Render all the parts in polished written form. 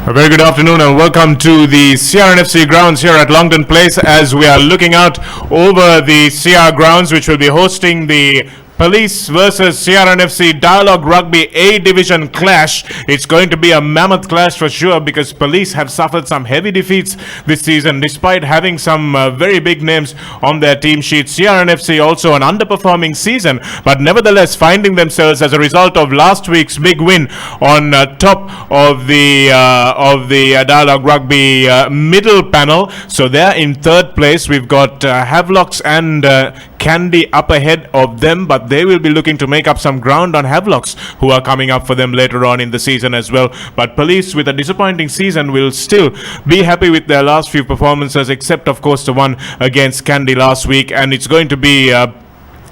A very good afternoon and welcome to the CRNFC grounds here at Longton Place as we are looking out over the CR grounds, which will be hosting the Police versus CRNFC Dialog Rugby A Division clash. It's going to be a mammoth clash for sure because Police have suffered some heavy defeats this season despite having some very big names on their team sheet. CRNFC also an underperforming season, but nevertheless finding themselves as a result of last week's big win on top of the Dialog Rugby middle panel. So they're in third place. We've got Havelocks and Candy up ahead of them, but they will be looking to make up some ground on Havelocks, who are coming up for them later on in the season as well. But Police, with a disappointing season, will still be happy with their last few performances, except of course the one against Candy last week. And it's going to be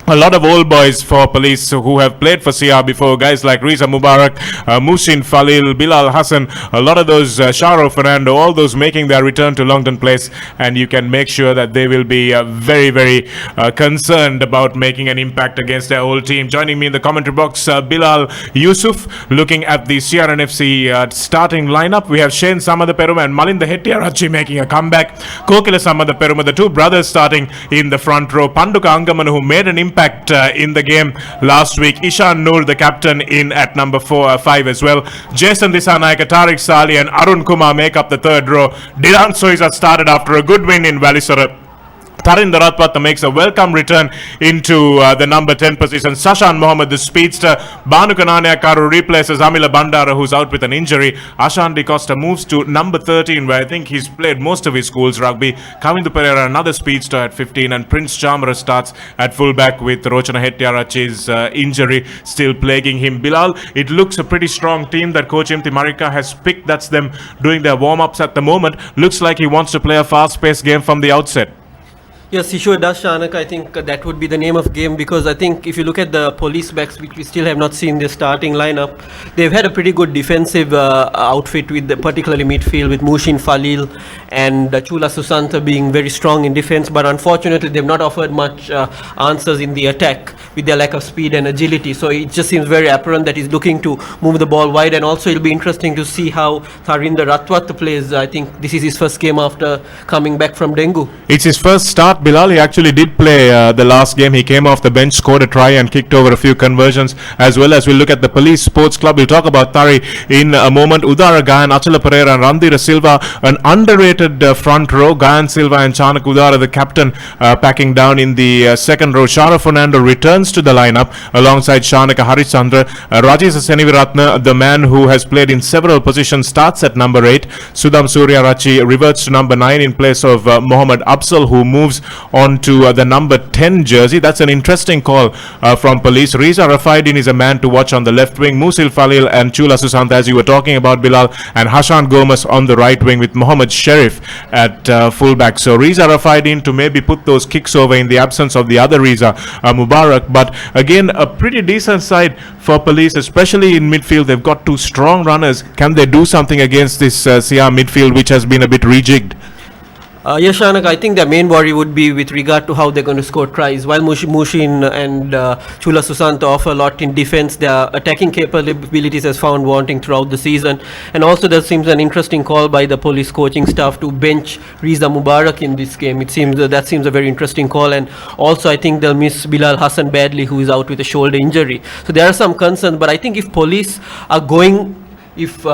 a lot of old boys for Police who have played for CR before, guys like Riza Mubarak, Mushin Falil, Bilal Hassan, a lot of those, Sharo Fernando, all those making their return to Longton Place, and you can make sure that they will be very concerned about making an impact against their old team. Joining me in the commentary box, Bilal Yusuf, looking at the CRNFC starting lineup. We have Shane Samadapperuma and Malinda Hettiarachchi making a comeback. Kokila Samadapperuma, the two brothers starting in the front row. Panduka Angamanu, who made an impact in the game last week. Ishan Noor, the captain, in at number 5 as well. Jason Disanaika, Tariq Sali and Arun Kumar make up the third row. Dilan Soiza started after a good win in Valisara. Tharinder Ratwatha makes a welcome return into the number 10 position. Sashan Mohammed, the speedster. Banu Kanania Karu replaces Amila Bandara, who's out with an injury. Ashan De Costa moves to number 13, where I think he's played most of his school's rugby. Kavindu Pereira, another speedster at 15, and Prince Chamara starts at fullback with Rochana Hettiarachchi's injury still plaguing him. Bilal, it looks a pretty strong team that Coach Imti Marika has picked. That's them doing their warm-ups at the moment. Looks like he wants to play a fast-paced game from the outset. Yes, he sure does, Shanak. I think that would be the name of game, because I think if you look at the Police backs, which we still have not seen their starting lineup, they've had a pretty good defensive outfit, with particularly midfield, with Mushin Falil and Chula Susanta being very strong in defense, but unfortunately they've not offered much answers in the attack with their lack of speed and agility. So it just seems very apparent that he's looking to move the ball wide, and also it'll be interesting to see how Tharinder Ratwatha plays. I think this is his first game after coming back from dengue. It's his first start, Bilal. He actually did play the last game. He came off the bench, scored a try and kicked over a few conversions as well. As we look at the Police Sports Club, we'll talk about Thari in a moment. Udara Gayan, Achala Pereira and Randhira Silva, an underrated front row. Gayan Silva and Chanak Udara, the captain, packing down in the second row. Shara Fernando returns to the lineup alongside Shanaka Harichandra. Rajesh Seniviratna, the man who has played in several positions, starts at number 8. Sudham Suryarachi reverts to number 9 in place of Mohammad Absal, who moves on to the number 10 jersey. That's an interesting call from Police. Riza Rafaidin is a man to watch on the left wing. Musil Falil and Chula Susanta, as you were talking about, Bilal, and Hashan Gomes on the right wing, with Mohammed Sharif at fullback. So Riza Rafaidin to maybe put those kicks over in the absence of the other Riza Mubarak. But again, a pretty decent side for Police, especially in midfield. They've got two strong runners. Can they do something against this CR midfield, which has been a bit rejigged? Yes, Shanak, I think their main worry would be with regard to how they're going to score tries. While Mushin and Chula Susanta offer a lot in defense, their attacking capabilities has found wanting throughout the season. And also there seems an interesting call by the Police coaching staff to bench Riza Mubarak in this game. It seems that seems a very interesting call. And also I think they'll miss Bilal Hassan badly, who is out with a shoulder injury. So there are some concerns, but I think if Police are going, if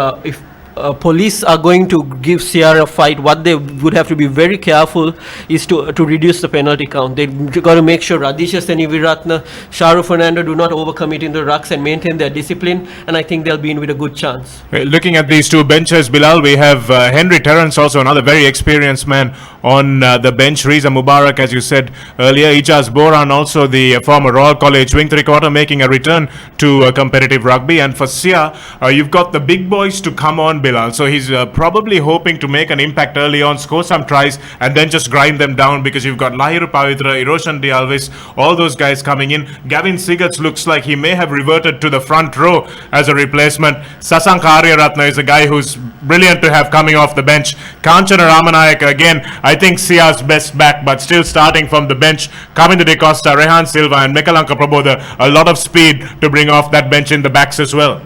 Police are going to give CR a fight, what they would have to be very careful is to reduce the penalty count. They've got to make sure Radisha Seniviratna, Sharu Fernando do not overcommit in the rucks and maintain their discipline, and I think they'll be in with a good chance. Looking at these two benches, Bilal, we have Henry Terrence, also another very experienced man on the bench. Riza Mubarak, as you said earlier. Ijaz Boran, also the former Royal College wing three-quarter, making a return to competitive rugby. And for CR, you've got the big boys to come on, Bilal. So he's probably hoping to make an impact early on, score some tries, and then just grind them down, because you've got Lahiru Pavitra, Eroshan De Alves, all those guys coming in. Gavin Sigurds looks like he may have reverted to the front row as a replacement. Sasank Aryaratna is a guy who's brilliant to have coming off the bench. Kanchana Ramanayaka, again, I think CR's best back, but still starting from the bench. Kavindu De Costa, Rehan Silva and Mekalanka Prabodha, a lot of speed to bring off that bench in the backs as well.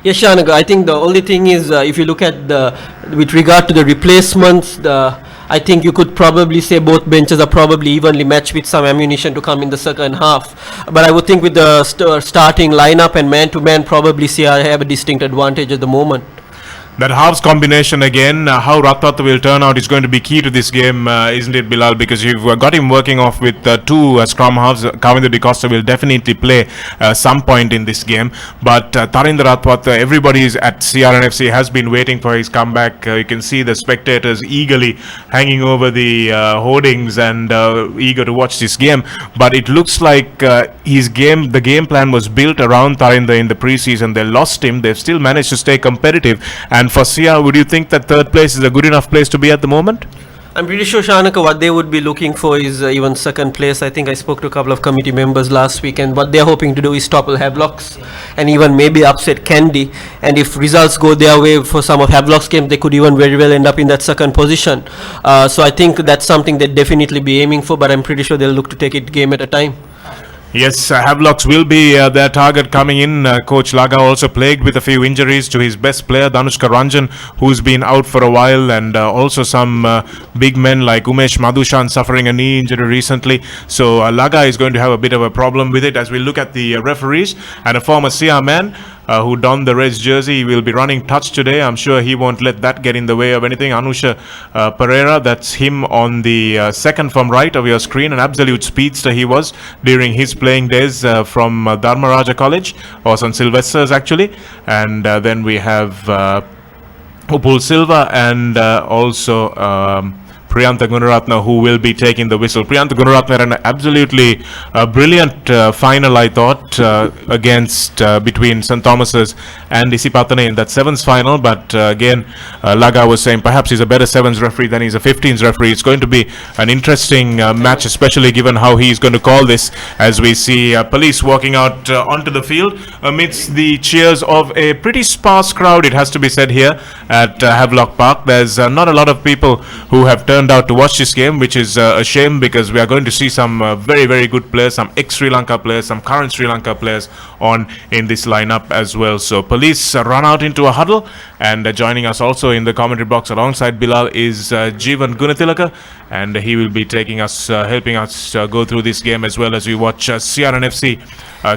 Yes, Shanaka, I think the only thing is if you look at with regard to the replacements, I think you could probably say both benches are probably evenly matched with some ammunition to come in the second half. But I would think with the starting lineup and man-to-man, probably CR have a distinct advantage at the moment. That halves combination again, how Rathat will turn out is going to be key to this game, isn't it, Bilal? Because you've got him working off with two scrum halves. Kavinder De Costa will definitely play some point in this game. But Tarinder Rathat, everybody at CRNFC has been waiting for his comeback. You can see the spectators eagerly hanging over the hoardings and eager to watch this game. But it looks like the game plan was built around Tarinder in the preseason. They lost him. They've still managed to stay competitive. And for Sia, would you think that third place is a good enough place to be at the moment? I'm pretty sure, Shanaka, what they would be looking for is even second place. I think I spoke to a couple of committee members last week, and what they're hoping to do is topple Havelocks and even maybe upset Candy. And if results go their way for some of Havelock's games, they could even very well end up in that second position. So I think that's something they'd definitely be aiming for, but I'm pretty sure they'll look to take it game at a time. Yes, Havelocks will be their target coming in. Coach Laga also plagued with a few injuries to his best player, Danushka Ranjan, who's been out for a while, and also some big men like Umesh Madhushan suffering a knee injury recently. So Laga is going to have a bit of a problem with it as we look at the referees. And a former Sia man who donned the Reds jersey, he will be running touch today. I'm sure he won't let that get in the way of anything. Anusha Pereira, that's him on the second from right of your screen. An absolute speedster he was during his playing days from Dharmaraja College, or St. Sylvester's actually. And then we have Upul Silva and also Priyantha Gunaratna, who will be taking the whistle. Priyantha Gunaratna had an absolutely brilliant final, I thought, against between St. Thomas's and Isipatane in that sevens final. But again, Laga was saying perhaps he's a better sevens referee than he's a 15s referee. It's going to be an interesting match, especially given how he's going to call this, as we see police walking out onto the field amidst the cheers of a pretty sparse crowd, it has to be said, here at Havelock Park. There's not a lot of people who have turned out to watch this game, which is a shame, because we are going to see some very, very good players, some ex-Sri Lanka players, some current Sri Lanka players on in this lineup as well. So police run out into a huddle, and joining us also in the commentary box alongside Bilal is Jeevan Gunatilaka, and he will be taking us, helping us go through this game as well as we watch CRNFC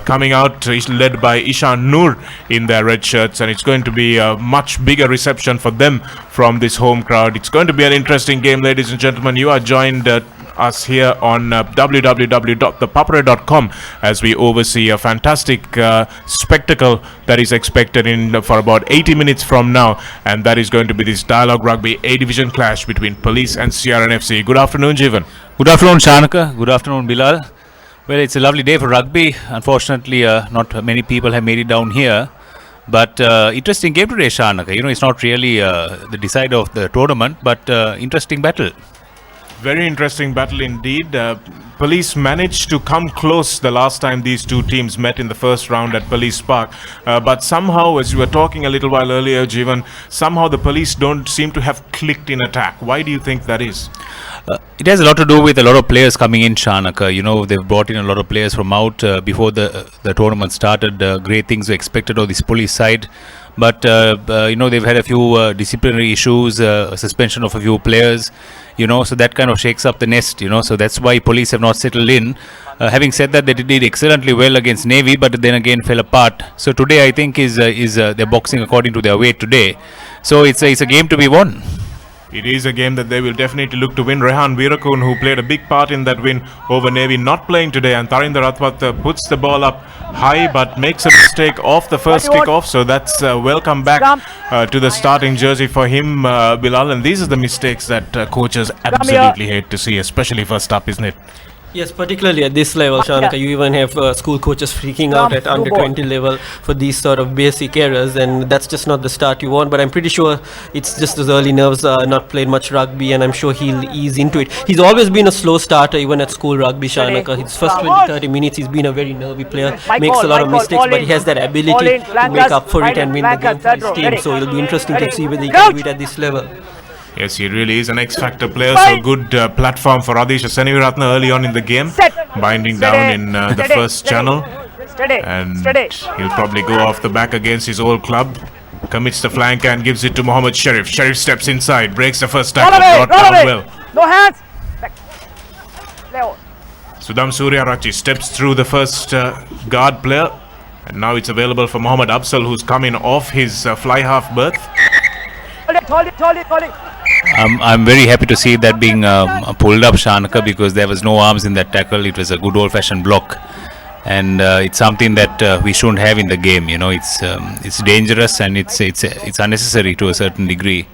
coming out, led by Ishan Noor in their red shirts, and it's going to be a much bigger reception for them from this home crowd. It's going to be an interesting game, ladies and gentlemen. You are joined us here on www.ThePapare.com as we oversee a fantastic spectacle that is expected in for about 80 minutes from now, and that is going to be this Dialog Rugby A-Division clash between Police and CRNFC. Good afternoon, Jeevan. Good afternoon, Shanaka. Good afternoon, Bilal. Well, it's a lovely day for rugby. Unfortunately, not many people have made it down here. But interesting game today, Shanaka. You know, it's not really the decider of the tournament, but interesting battle. Very interesting battle indeed. Police managed to come close the last time these two teams met in the first round at Police Park. But somehow, as you were talking a little while earlier, Jeevan, somehow the Police don't seem to have clicked in attack. Why do you think that is? It has a lot to do with a lot of players coming in, Shanaka. You know, they've brought in a lot of players from out before the tournament started. Great things were expected on this Police side. But, you know, they've had a few disciplinary issues, suspension of a few players, you know, so that kind of shakes up the nest, you know, so that's why Police have not settled in. Having said that, they did excellently well against Navy, but then again fell apart. So today, I think, is they're boxing according to their weight today. So it's a game to be won. It is a game that they will definitely look to win. Rehan Virakun, who played a big part in that win over Navy, not playing today, and Tarinder Rathat puts the ball up high but makes a mistake off the first kick-off, so that's welcome back to the starting jersey for him, Bilal, and these are the mistakes that coaches absolutely hate to see, especially first up, isn't it? Yes, particularly at this level, Shanaka, you even have school coaches freaking out at under 20 level for these sort of basic errors, and that's just not the start you want. But I'm pretty sure it's just his early nerves, not played much rugby, and I'm sure he'll ease into it. He's always been a slow starter, even at school rugby, Shanaka. His first 20-30 minutes, he's been a very nervy player, makes a lot of mistakes, but he has that ability to make up for it and win the game for his team. So it'll be interesting to see whether he can do it at this level. Yes, he really is an X-Factor player, so good platform for Adisha Seniviratna early on in the game, binding down in the first channel. And Steady. he'll probably go off the back against his old club. Commits the flank and gives it to Mohammed Sharif. Sharif steps inside, breaks the first tackle, brought down well. No hands. Back. Leo. Sudham Suryarachi steps through the first guard player. And now it's available for Mohammed Afzal, who's coming off his fly half berth. Hold it. I'm very happy to see that being pulled up, Shanaka, because there was no arms in that tackle. It was a good old-fashioned block, and it's something that we shouldn't have in the game. You know, it's dangerous and it's unnecessary to a certain degree.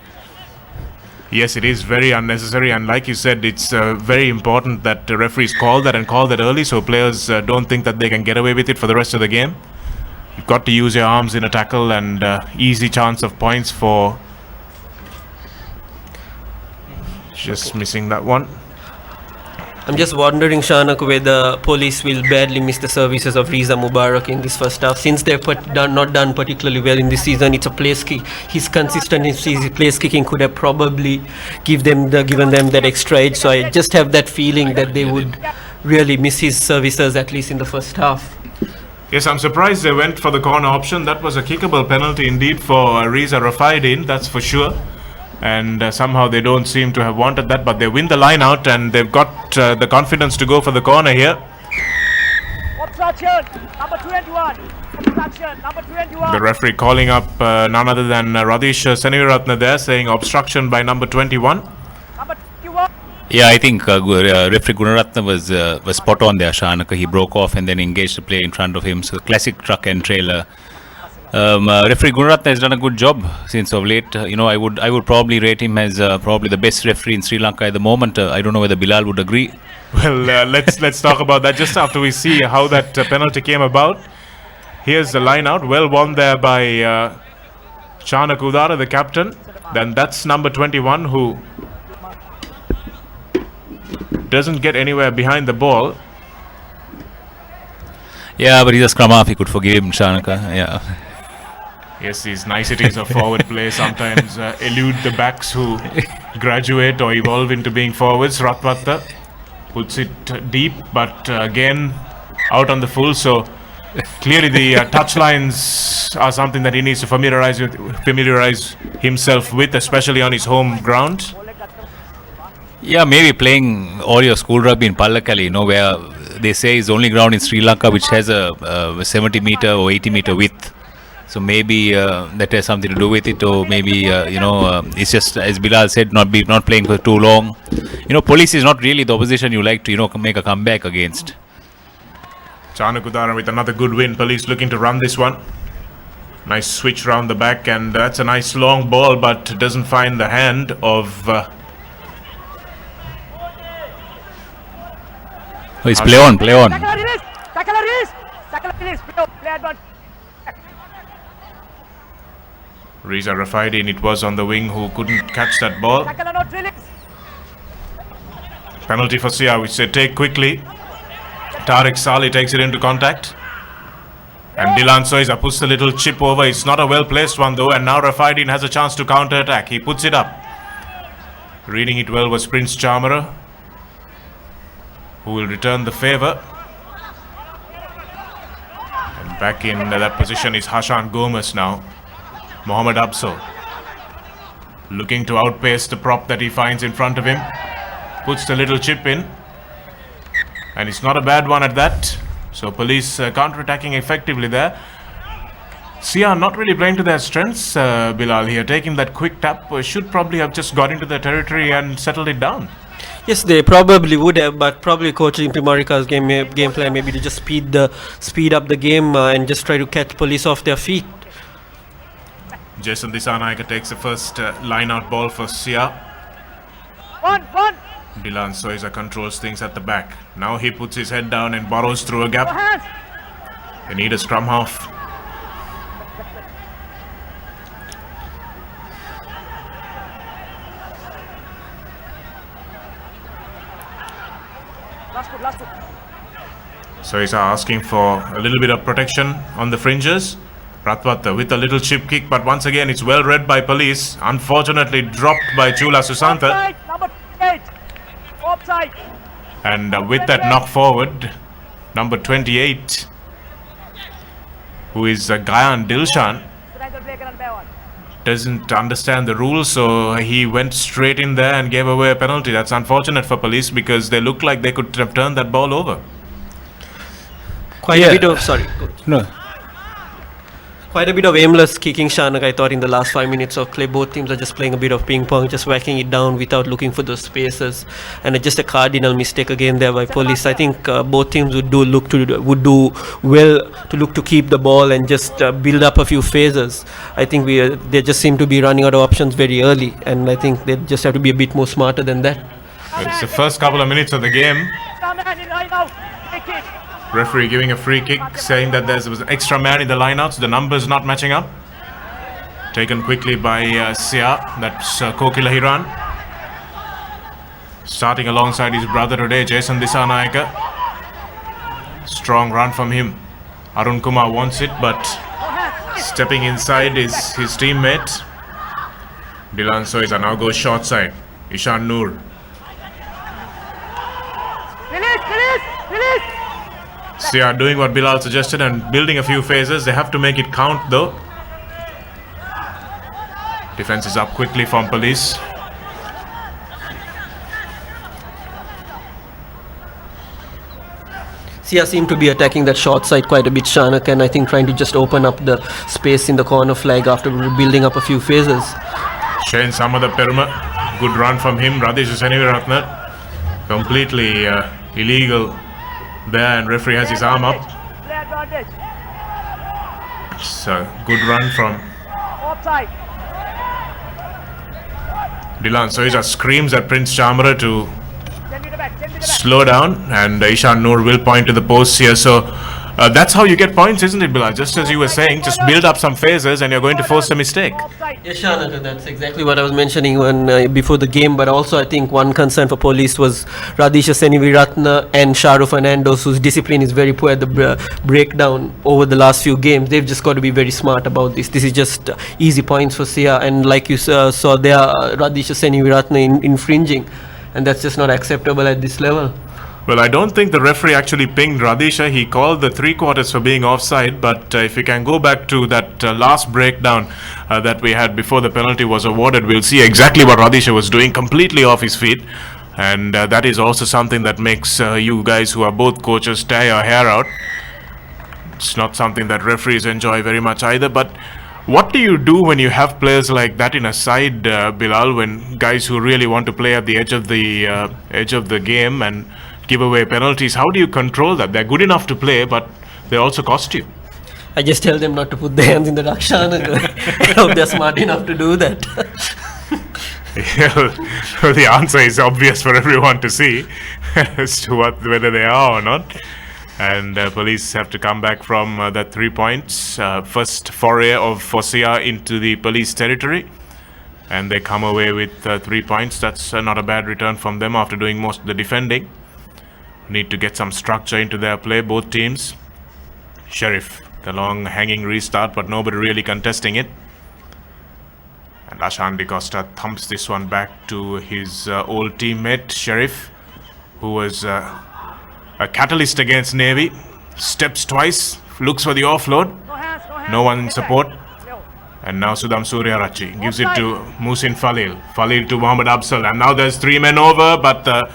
Yes, it is very unnecessary, and like you said, it's very important that the referees call that and call that early, so players don't think that they can get away with it for the rest of the game. You've got to use your arms in a tackle, and easy chance of points for. Just missing that one. I'm just wondering, Shanak, whether police will badly miss the services of Riza Mubarak in this first half. Since they've not done particularly well in this season, it's a place kick. His consistency, his place kicking could have probably given them that extra edge. So I just have that feeling that they would really miss his services, at least in the first half. Yes, I'm surprised they went for the corner option. That was a kickable penalty indeed for Riza Rafaidin, that's for sure. And somehow they don't seem to have wanted that, but they win the line out and they've got the confidence to go for the corner here. Obstruction, number 21. Obstruction, number 21. The referee calling up none other than Radhish Seneviratne there, saying obstruction by number 21. Number 21. Yeah, I think referee Gunaratna was spot on there, Shanaka. He broke off and then engaged the player in front of him. So classic truck and trailer. Referee Gunaratna has done a good job since of late. I would probably rate him as probably the best referee in Sri Lanka at the moment. I don't know whether Bilal would agree. Well, let's talk about that just after we see how that penalty came about. Here's the line out, well won there by Chana Kudara, the captain. Then that's number 21 who doesn't get anywhere behind the ball. Yeah, but he's a scrum half. He could forgive him, Shanaka. Yeah. Yes, these niceties of forward play sometimes elude the backs who graduate or evolve into being forwards. Ratwatta puts it deep, but again out on the full. So clearly the touch lines are something that he needs to familiarize himself with, especially on his home ground. Yeah, maybe playing all your school rugby in Pallakali, where they say is the only ground in Sri Lanka which has a 70 meter or 80 meter width. So maybe that has something to do with it, or maybe it's just, as Bilal said, not playing for too long. Police is not really the opposition you like to make a comeback against. Chanakudara with another good win. Police looking to run this one. Nice switch round the back, and that's a nice long ball, but doesn't find the hand of. It's play on. Tackle release. Play advance. Riza Rafaidin, it was on the wing who couldn't catch that ball. Tackle or not release. Penalty for Sia, which they take quickly. Tariq Saleh takes it into contact. And Dilan Soiza puts the little chip over. It's not a well-placed one though, and now Rafaidin has a chance to counter-attack. He puts it up. Reading it well was Prince Chamara, who will return the favour. And back in that position is Hashan Gomez now. Mohammed Afzal looking to outpace the prop that he finds in front of him. Puts the little chip in. And it's not a bad one at that. So police counter-attacking effectively there. Sia not really playing to their strengths, Bilal here. Taking that quick tap, should probably have just got into their territory and settled it down. Yes, they probably would have, but probably Coach Imprimarika's game plan maybe to just speed up the game and just try to catch police off their feet. Jason Disanaika takes the first line-out ball for Sia. One. Dilan Soiza controls things at the back. Now he puts his head down and burrows through a No gap. hands. They need a scrum half. Last foot. Soiza asking for a little bit of protection on the fringes. Ratwatta with a little chip kick, but once again it's well read by police. Unfortunately dropped by Chula Susantha. Offside, number 8. Offside. And with that knock forward, number 28 who is Gayan Dilshan, Triangle break and by one. doesn't understand the rules, so he went straight in there and gave away a penalty. That's unfortunate for police because they looked like they could have turned that ball over. Quite Yeah. a bit of, sorry. No. Quite a bit of aimless kicking, Shanak, I thought, in the last 5 minutes of play. Both teams are just playing a bit of ping pong, just whacking it down without looking for those spaces. And just a cardinal mistake again there by police. I think both teams would do well to look to keep the ball and just build up a few phases. I think they just seem to be running out of options very early, and I think they just have to be a bit more smarter than that. It's the first couple of minutes of the game. Extra man in line out. Free kick. Referee giving a free kick, saying that there was an extra man in the lineouts. The numbers not matching up. Taken quickly by Sia. That's Kokila Hiran. Starting alongside his brother today, Jason Disanayaka. Strong run from him. Arun Kumar wants it, but stepping inside is his teammate. Dilan Soiza now goes short side. Ishan Noor. Release. Sia doing what Bilal suggested and building a few phases. They have to make it count though. Defense is up quickly from police. Sia seem to be attacking that short side quite a bit, Shanak, and I think trying to just open up the space in the corner flag after building up a few phases. Shane Samada Perma. Good run from him. Radhesh Seniviratne. Completely illegal there, and referee has his arm up. Play advantage. It's a good run from Offside. Dilan Soiza. Screams at Prince Chamara to 10 meter back. slow down, and Ishan Noor will point to the post here. So that's how you get points, isn't it, Bilal? Just as you were saying, just build up some phases and you're going to force a mistake. Offside. Yes, Shanak, that's exactly what I was mentioning before the game. But also, I think one concern for police was Radhisha Seniviratne and Sharu Fernandes, whose discipline is very poor at the breakdown over the last few games. They've just got to be very smart about this. This is just easy points for Sia, and like you saw there, Radhisha Seniviratne infringing, and that's just not acceptable at this level. Well, I don't think the referee actually pinged Radhisha. He called the 3/4 for being offside, but if you can go back to that last breakdown that we had before the penalty was awarded, we'll see exactly what Radhisha was doing, completely off his feet. And that is also something that makes you guys who are both coaches tear your hair out. It's not something that referees enjoy very much either, but what do you do when you have players like that in a side, Bilal, when guys who really want to play at the edge of the game and give away penalties? How do you control that? They're good enough to play, but they also cost you. I just tell them not to put their hands in the Rakshan. I hope they're smart enough to do that. Well, the answer is obvious for everyone to see as to whether they are or not. And police have to come back from that 3 points. First foray of Fosia into the police territory. And they come away with 3 points. That's not a bad return from them after doing most of the defending. Need to get some structure into their play, both teams. Sheriff, the long hanging restart, but nobody really contesting it. And Ashan Di Costa thumps this one back to his old teammate, Sheriff, who was a catalyst against Navy. Steps twice, looks for the offload. No hands. No one in support. Leo. And now Sudham Suryarachi gives it to Musin Falil. Falil to Mohammad Absal. And now there's 3 men over, but the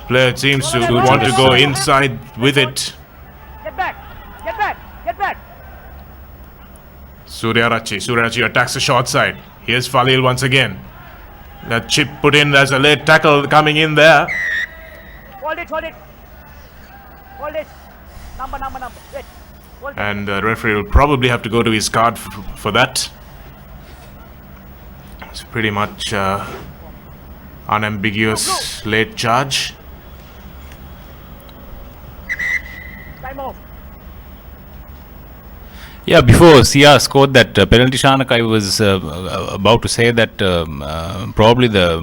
player seems to want to go inside with it. Get back. Suryarachi attacks the short side. Here's Falil once again. That chip put in as a late tackle coming in there. Hold it. Number. Wait. Hold it. And the referee will probably have to go to his card for that. It's pretty much unambiguous late charge. Time off. Yeah, before Sia scored that penalty, Shanak, I was about to say that probably the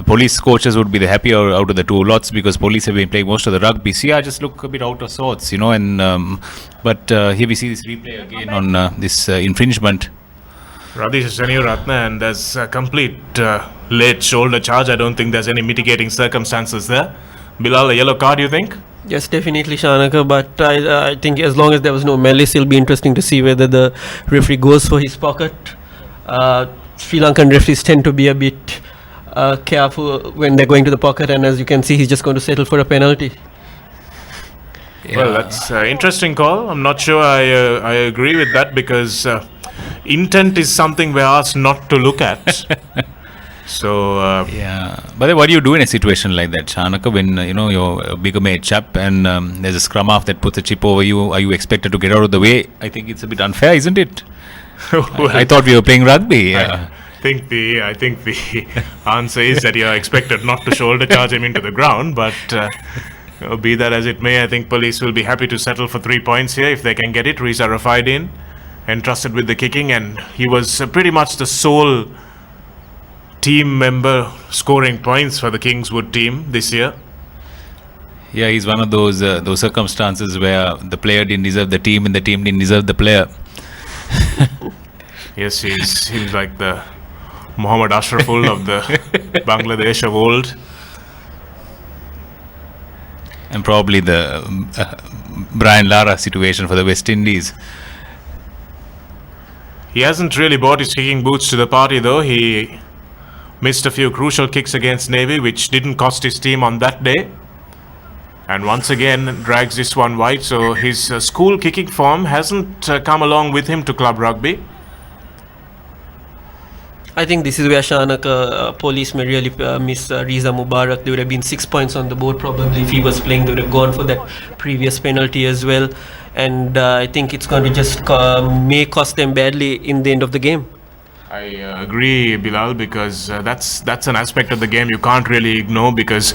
police coaches would be the happier out of the two lots because police have been playing most of the rugby. Sia just look a bit out of sorts, and but here we see this replay again on this infringement. Radhisha Seniviratne, and there's a complete late shoulder charge. I don't think there's any mitigating circumstances there. Bilal, a yellow card, you think? Yes, definitely, Shanaka. But I think as long as there was no malice, it'll be interesting to see whether the referee goes for his pocket. Sri Lankan referees tend to be a bit careful when they're going to the pocket, and as you can see, he's just going to settle for a penalty. Well, that's an interesting call. I'm not sure I agree with that because intent is something we're asked not to look at. So, Yeah, but then what do you do in a situation like that, Shanaka, when you're a bigger made chap and there's a scrum half that puts a chip over you? Are you expected to get out of the way? I think it's a bit unfair, isn't it? I thought we were playing rugby. I think the answer is that you are expected not to shoulder charge him into the ground, but be that as it may, I think police will be happy to settle for 3 points here if they can get it. Reza Rafaidin entrusted with the kicking, and he was pretty much the sole team member scoring points for the Kingswood team this year. Yeah, he's one of those circumstances where the player didn't deserve the team and the team didn't deserve the player. Yes, he's like the Muhammad Ashraful of the Bangladesh of old. And probably the Brian Lara situation for the West Indies. He hasn't really brought his kicking boots to the party though. He missed a few crucial kicks against Navy, which didn't cost his team on that day. And once again drags this one wide, so his school kicking form hasn't come along with him to club rugby. I think this is where Shanaka police may really miss Riza Mubarak. There would have been 6 points on the board probably if he was playing. They would have gone for that previous penalty as well. And I think it's going to just may cost them badly in the end of the game. I agree, Bilal, because that's an aspect of the game you can't really ignore, because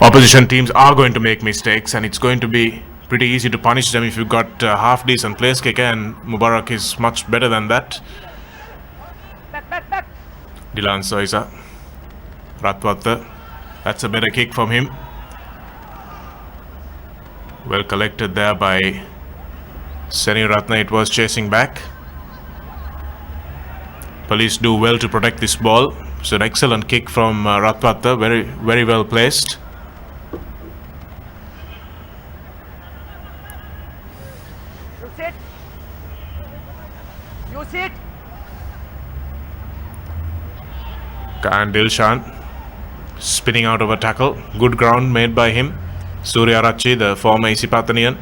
opposition teams are going to make mistakes and it's going to be pretty easy to punish them if you've got half-decent place kicker, and Mubarak is much better than that. Back. Dilan Soisa, Ratwata, that's a better kick from him. Well collected there by Seni Ratna, it was chasing back. Police do well to protect this ball. It's an excellent kick from Ratwata, very, very well placed. You sit. And Dilshan spinning out of a tackle. Good ground made by him. Surya Rachi, the former Isipatanian,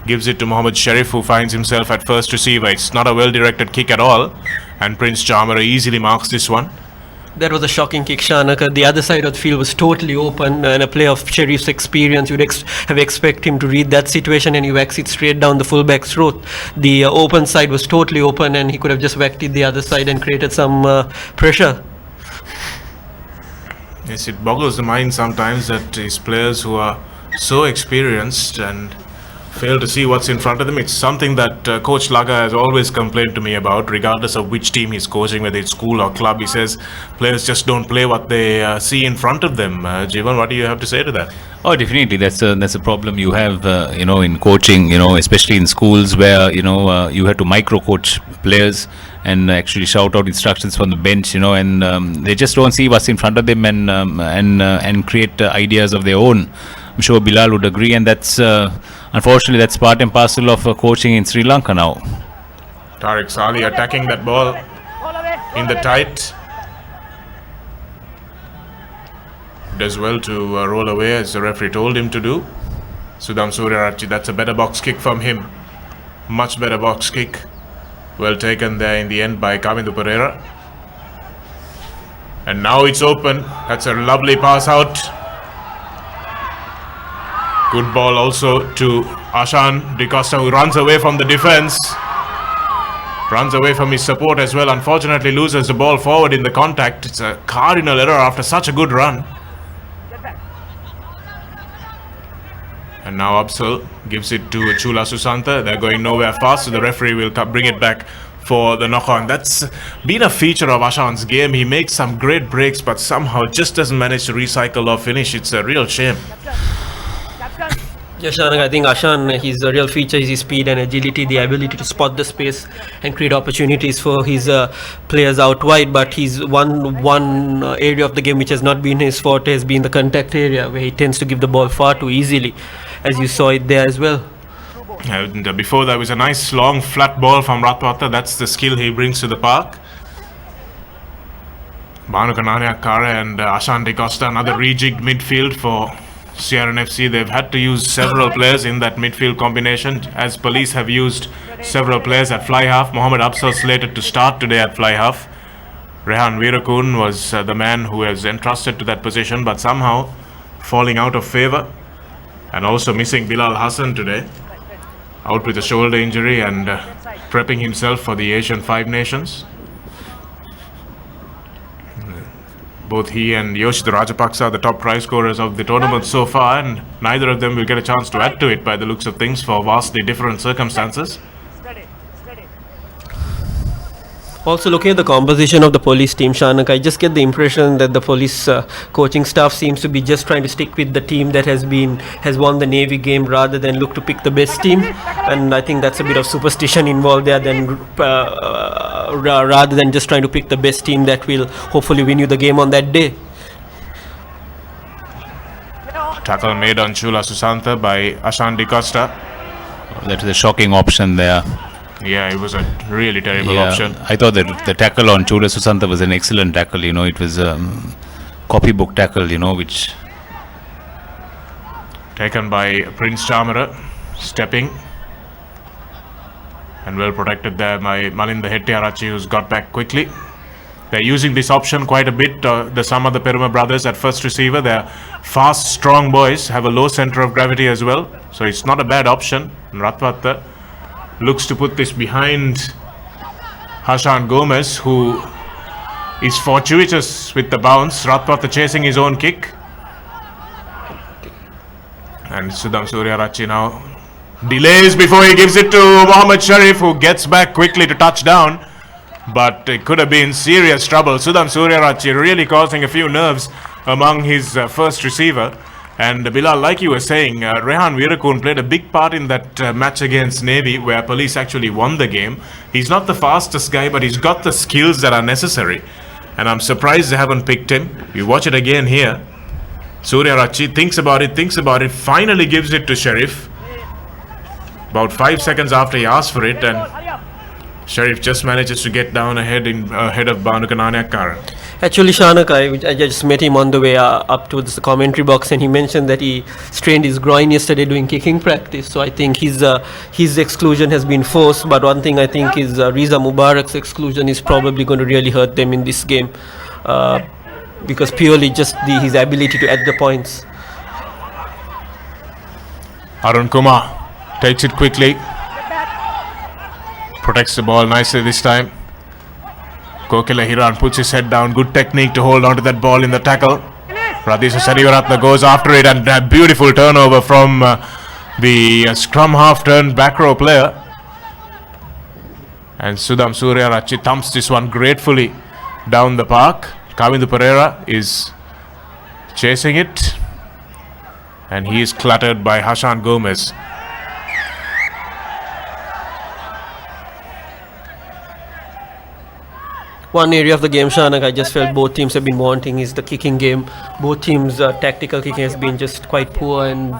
gives it to Mohammad Sharif, who finds himself at first receiver. It's not a well-directed kick at all, and Prince Chamara easily marks this one. That was a shocking kick, Shanaka. The other side of the field was totally open, and a player of Sharif's experience, you'd have expect him to read that situation, and he whacks it straight down the fullback's throat. The open side was totally open, and he could have just whacked it the other side and created some pressure. Yes, it boggles the mind sometimes that these players who are so experienced and fail to see what's in front of them. It's something that Coach Laga has always complained to me about, regardless of which team he's coaching, whether it's school or club. He says players just don't play what they see in front of them. Jivan, what do you have to say to that? Oh, definitely. That's a problem you have, in coaching, especially in schools where, you have to micro-coach players and actually shout out instructions from the bench, and they just don't see what's in front of them and create ideas of their own. I'm sure Bilal would agree, and that's, unfortunately, that's part and parcel of coaching in Sri Lanka now. Tariq Sali attacking that ball in the tight. Does well to roll away as the referee told him to do. Sudham Suryarachi, that's a better box kick from him. Much better box kick. Well taken there in the end by Kamindu Pereira. And now it's open. That's a lovely pass out. Good ball also to Ashan De Costa, who runs away from the defense. Runs away from his support as well. Unfortunately loses the ball forward in the contact. It's a cardinal error after such a good run. And now Absal gives it to Chula Susanta. They're going nowhere fast, so the referee will bring it back for the knock-on. That's been a feature of Ashan's game. He makes some great breaks, but somehow just doesn't manage to recycle or finish. It's a real shame. Yeah, Shanaka, I think Ashan, his real feature is his speed and agility, the ability to spot the space and create opportunities for his players out wide. But he's one area of the game which has not been his forte has been the contact area, where he tends to give the ball far too easily. as you saw it there as well. And before that was a nice long flat ball from Ratwata. That's the skill he brings to the park. Bhanuka Kara and Ashan De Costa, another rejigged midfield for CRNFC. They've had to use several players in that midfield combination, as Police have used several players at fly half. Mohammed Absal slated to start today at fly half. Rehan Veerakun was the man who was entrusted to that position, but somehow falling out of favour. And also missing Bilal Hassan today, out with a shoulder injury and prepping himself for the Asian Five Nations. Both he and Yoshida Rajapaksa are the top try scorers of the tournament so far, and neither of them will get a chance to add to it by the looks of things for vastly different circumstances. Also, looking at the composition of the Police team, Shanak, I just get the impression that the Police coaching staff seems to be just trying to stick with the team that has won the Navy game rather than look to pick the best team. And I think that's a bit of superstition involved there rather than just trying to pick the best team that will hopefully win you the game on that day. Tackle made on Chula Susanta by Ashan De Costa. That is a shocking option there. Yeah, it was a really terrible option. I thought that the tackle on Chula Susanta was an excellent tackle. It was a copybook tackle, which... Taken by Prince Chamara, stepping. And well protected there by Malinda Hettiarachi, who's got back quickly. They're using this option quite a bit. The some of the Peruma brothers at first receiver, they're fast, strong boys, have a low center of gravity as well. So it's not a bad option. Ratwata looks to put this behind Hashan Gomez, who is fortuitous with the bounce. Ratwata chasing his own kick. And Sudham Suryarachi now delays before he gives it to Mohammed Sharif, who gets back quickly to touch down. But it could have been serious trouble. Sudham Suryarachi really causing a few nerves among his first receiver. And Bilal, like you were saying, Rehan Veerakun played a big part in that match against Navy, where Police actually won the game. He's not the fastest guy, but he's got the skills that are necessary. And I'm surprised they haven't picked him. You watch it again here. Suryarachi thinks about it, finally gives it to Sharif. About 5 seconds after he asks for it, and Sharif just manages to get down ahead of Bhanuka Kara. Actually, Shanak, I just met him on the way up to the commentary box, and he mentioned that he strained his groin yesterday doing kicking practice. So I think his exclusion has been forced. But one thing I think is Riza Mubarak's exclusion is probably going to really hurt them in this game, because purely just his ability to add the points. Arun Kumar takes it quickly, protects the ball nicely this time. Kokila Hiran puts his head down. Good technique to hold on to that ball in the tackle. Radhisha Sarivaratna goes after it, and a beautiful turnover from the scrum half turn back row player. And Sudham Suryarachi thumps this one gratefully down the park. Kavindu Pereira is chasing it, and he is cluttered by Hashan Gomez. One area of the game, Shanak, I just felt both teams have been wanting is the kicking game. Both teams' tactical kicking has been just quite poor, and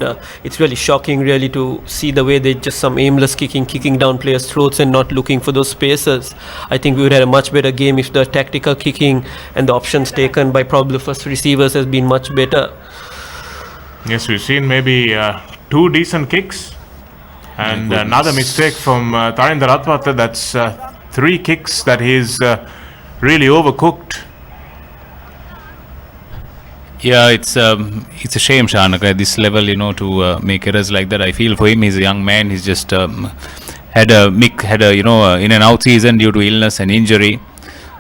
it's really shocking really to see the way they just some aimless kicking down players' throats and not looking for those spaces. I think we would have a much better game if the tactical kicking and the options taken by probably first receivers has been much better. Yes, we've seen maybe 2 decent kicks, and another mistake from Tarinder Ratwata. That's 3 kicks that he's really overcooked. Yeah, it's a shame, Shanak, at this level, to make errors like that. I feel for him, he's a young man. He's just had a in and out season due to illness and injury.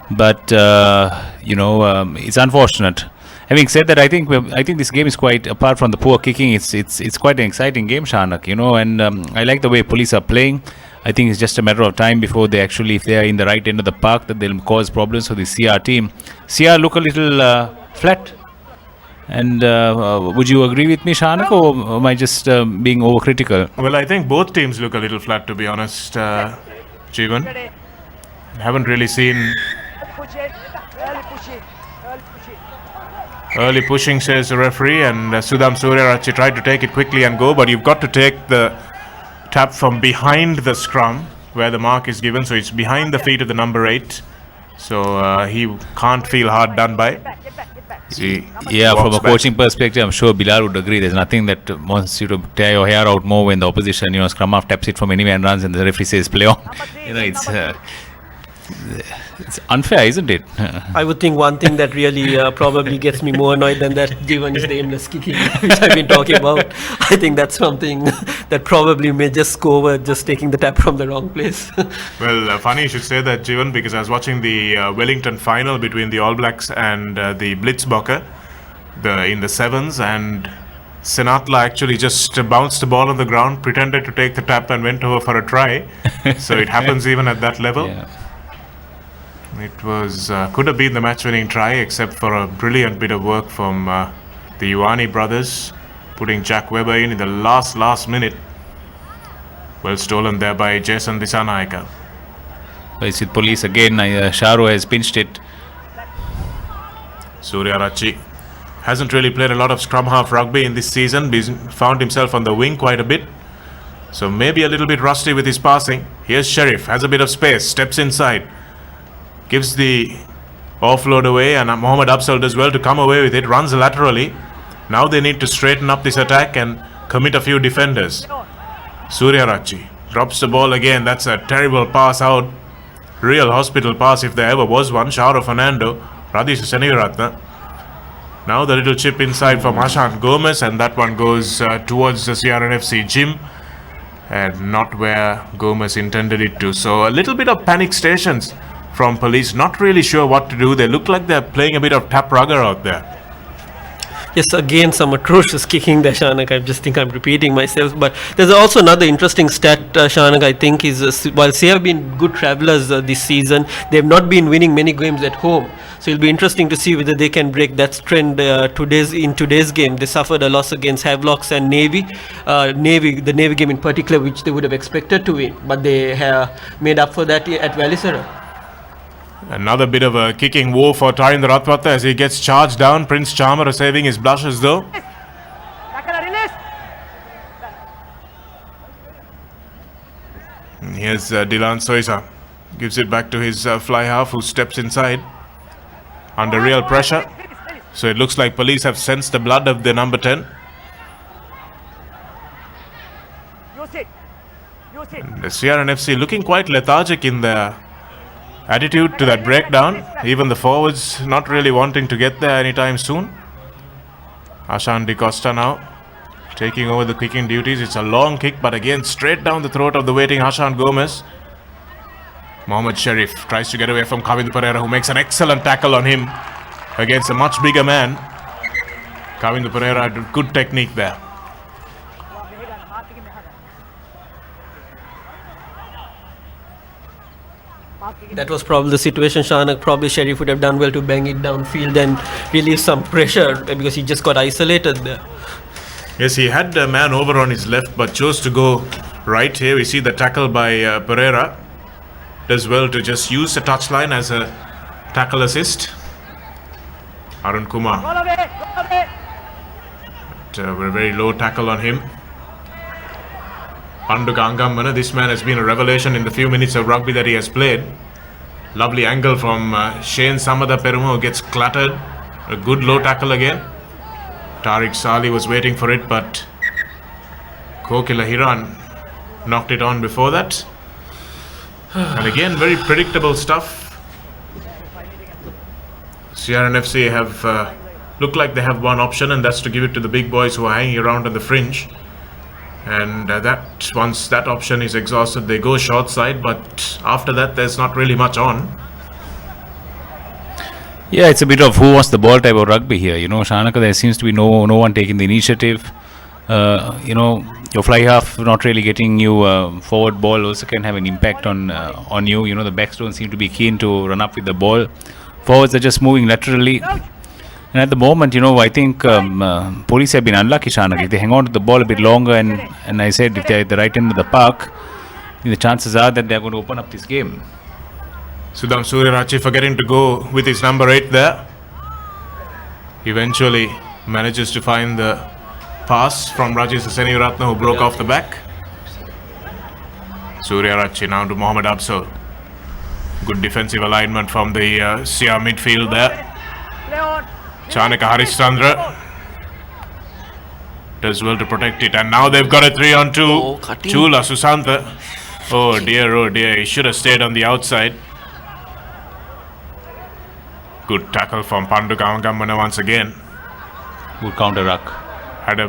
But it's unfortunate. Having said that, I think this game is quite, apart from the poor kicking, it's quite an exciting game, Shanak. And I like the way Police are playing. I think it's just a matter of time before they actually, if they are in the right end of the park, that they'll cause problems for the CR team. CR look a little flat. And would you agree with me, Shanak, or am I just being overcritical? Well, I think both teams look a little flat, to be honest, Jeevan. Haven't really seen Early pushing, says the referee, and Sudham Suryarachi tried to take it quickly and go, but you've got to take the tap from behind the scrum where the mark is given, so it's behind the feet of the number 8. So he can't feel hard done by. See, Yeah, from walks a back. coaching perspective, I'm sure Bilal would agree. There's nothing that wants you to tear your hair out more when the opposition, scrum half taps it from anywhere and runs, and the referee says play on. It's unfair, isn't it? I would think one thing that really probably gets me more annoyed than that given is the aimless kicking, which I've been talking about. I think that's something that probably may just go over just taking the tap from the wrong place. Well, funny you should say that, Jivan, because I was watching the Wellington final between the All Blacks and the Blitzbokke in the sevens, and Sinatla actually just bounced the ball on the ground, pretended to take the tap and went over for a try. So it happens even at that level. Yeah. It was could have been the match-winning try, except for a brilliant bit of work from the Ioane brothers, putting Jack Webber in the last minute. Well stolen there by Jason Dissanayake. It's with police again. Sharo has pinched it. Suryarachi hasn't really played a lot of scrum half rugby in this season. He's found himself on the wing quite a bit, so maybe a little bit rusty with his passing. Here's Sharif, has a bit of space, steps inside, gives the offload away, and Mohammad Afzal does well to come away with it, runs laterally. Now they need to straighten up this attack and commit a few defenders. Suryarachi drops the ball again. That's a terrible pass out. Real hospital pass if there ever was one. Shauro Fernando, Radhish Seneviratne. Now the little chip inside from Ashan Gomez, and that one goes towards the CRNFC gym and not where Gomez intended it to. So a little bit of panic stations from police, not really sure what to do. They look like they're playing a bit of tap rugger out there. Yes, again, some atrocious kicking there, Shanak. I just think I'm repeating myself. But there's also another interesting stat, Shanak, I think, is while they have been good travellers this season, they have not been winning many games at home. So it'll be interesting to see whether they can break that trend in today's game. They suffered a loss against Havelocks and Navy. The Navy game in particular, which they would have expected to win. But they made up for that at Valisara. Another bit of a kicking war for Tarinder Ratwata as he gets charged down. Prince Charmer saving his blushes though. Tackle release. And here's Dylan Soisa. Gives it back to his fly half, who steps inside under real pressure. So it looks like police have sensed the blood of the number 10. Use it. The CRNFC looking quite lethargic in their attitude to that breakdown. Even the forwards not really wanting to get there anytime soon. Ashan Di Costa now taking over the kicking duties. It's a long kick, but again straight down the throat of the waiting Ashan Gomez. Mohammad Sharif tries to get away from Kavindu Pereira, who makes an excellent tackle on him against a much bigger man. Kavindu Pereira had good technique there. That was probably the situation, Shanak. Probably Sheriff would have done well to bang it downfield and relieve some pressure because he just got isolated there. Yes, he had a man over on his left but chose to go right here. We see the tackle by Pereira. Does well to just use the touchline as a tackle assist. Arun Kumar. Go away. Go away. A very low tackle on him. Panduka Angammana, this man has been a revelation in the few minutes of rugby that he has played. Lovely angle from Shane Samada Perumo, who gets clattered. A good low tackle again. Tariq Sali was waiting for it, but Kokila Hiran knocked it on before that. And again, very predictable stuff. CRNFC have looked like they have one option, and that's to give it to the big boys who are hanging around on the fringe. And that once that option is exhausted, they go short side, but after that there's not really much on. Yeah, it's a bit of who wants the ball type of rugby here. Shanaka, there seems to be no one taking the initiative. Your fly half not really getting you forward ball also can have an impact on you. The backs don't seem to be keen to run up with the ball. Forwards are just moving laterally. And at the moment, I think police have been unlucky, Shanak. If they hang on to the ball a bit longer, and I said if they're at the right end of the park, the chances are that they're going to open up this game. Sudham Suryarachi forgetting to go with his number 8 there. Eventually manages to find the pass from Rajesh Seniratna, who broke off the back. Surya Rachi now to Mohammad Absul. Good defensive alignment from the Sia midfield there. Play on. Chanaka Harishchandra does well to protect it, and now they've got a 3-on-2. Oh, cutting. Chula Susantha. Oh dear, he should have stayed on the outside. Good tackle from Pandu Kavangamana once again. Good counter ruck. Had a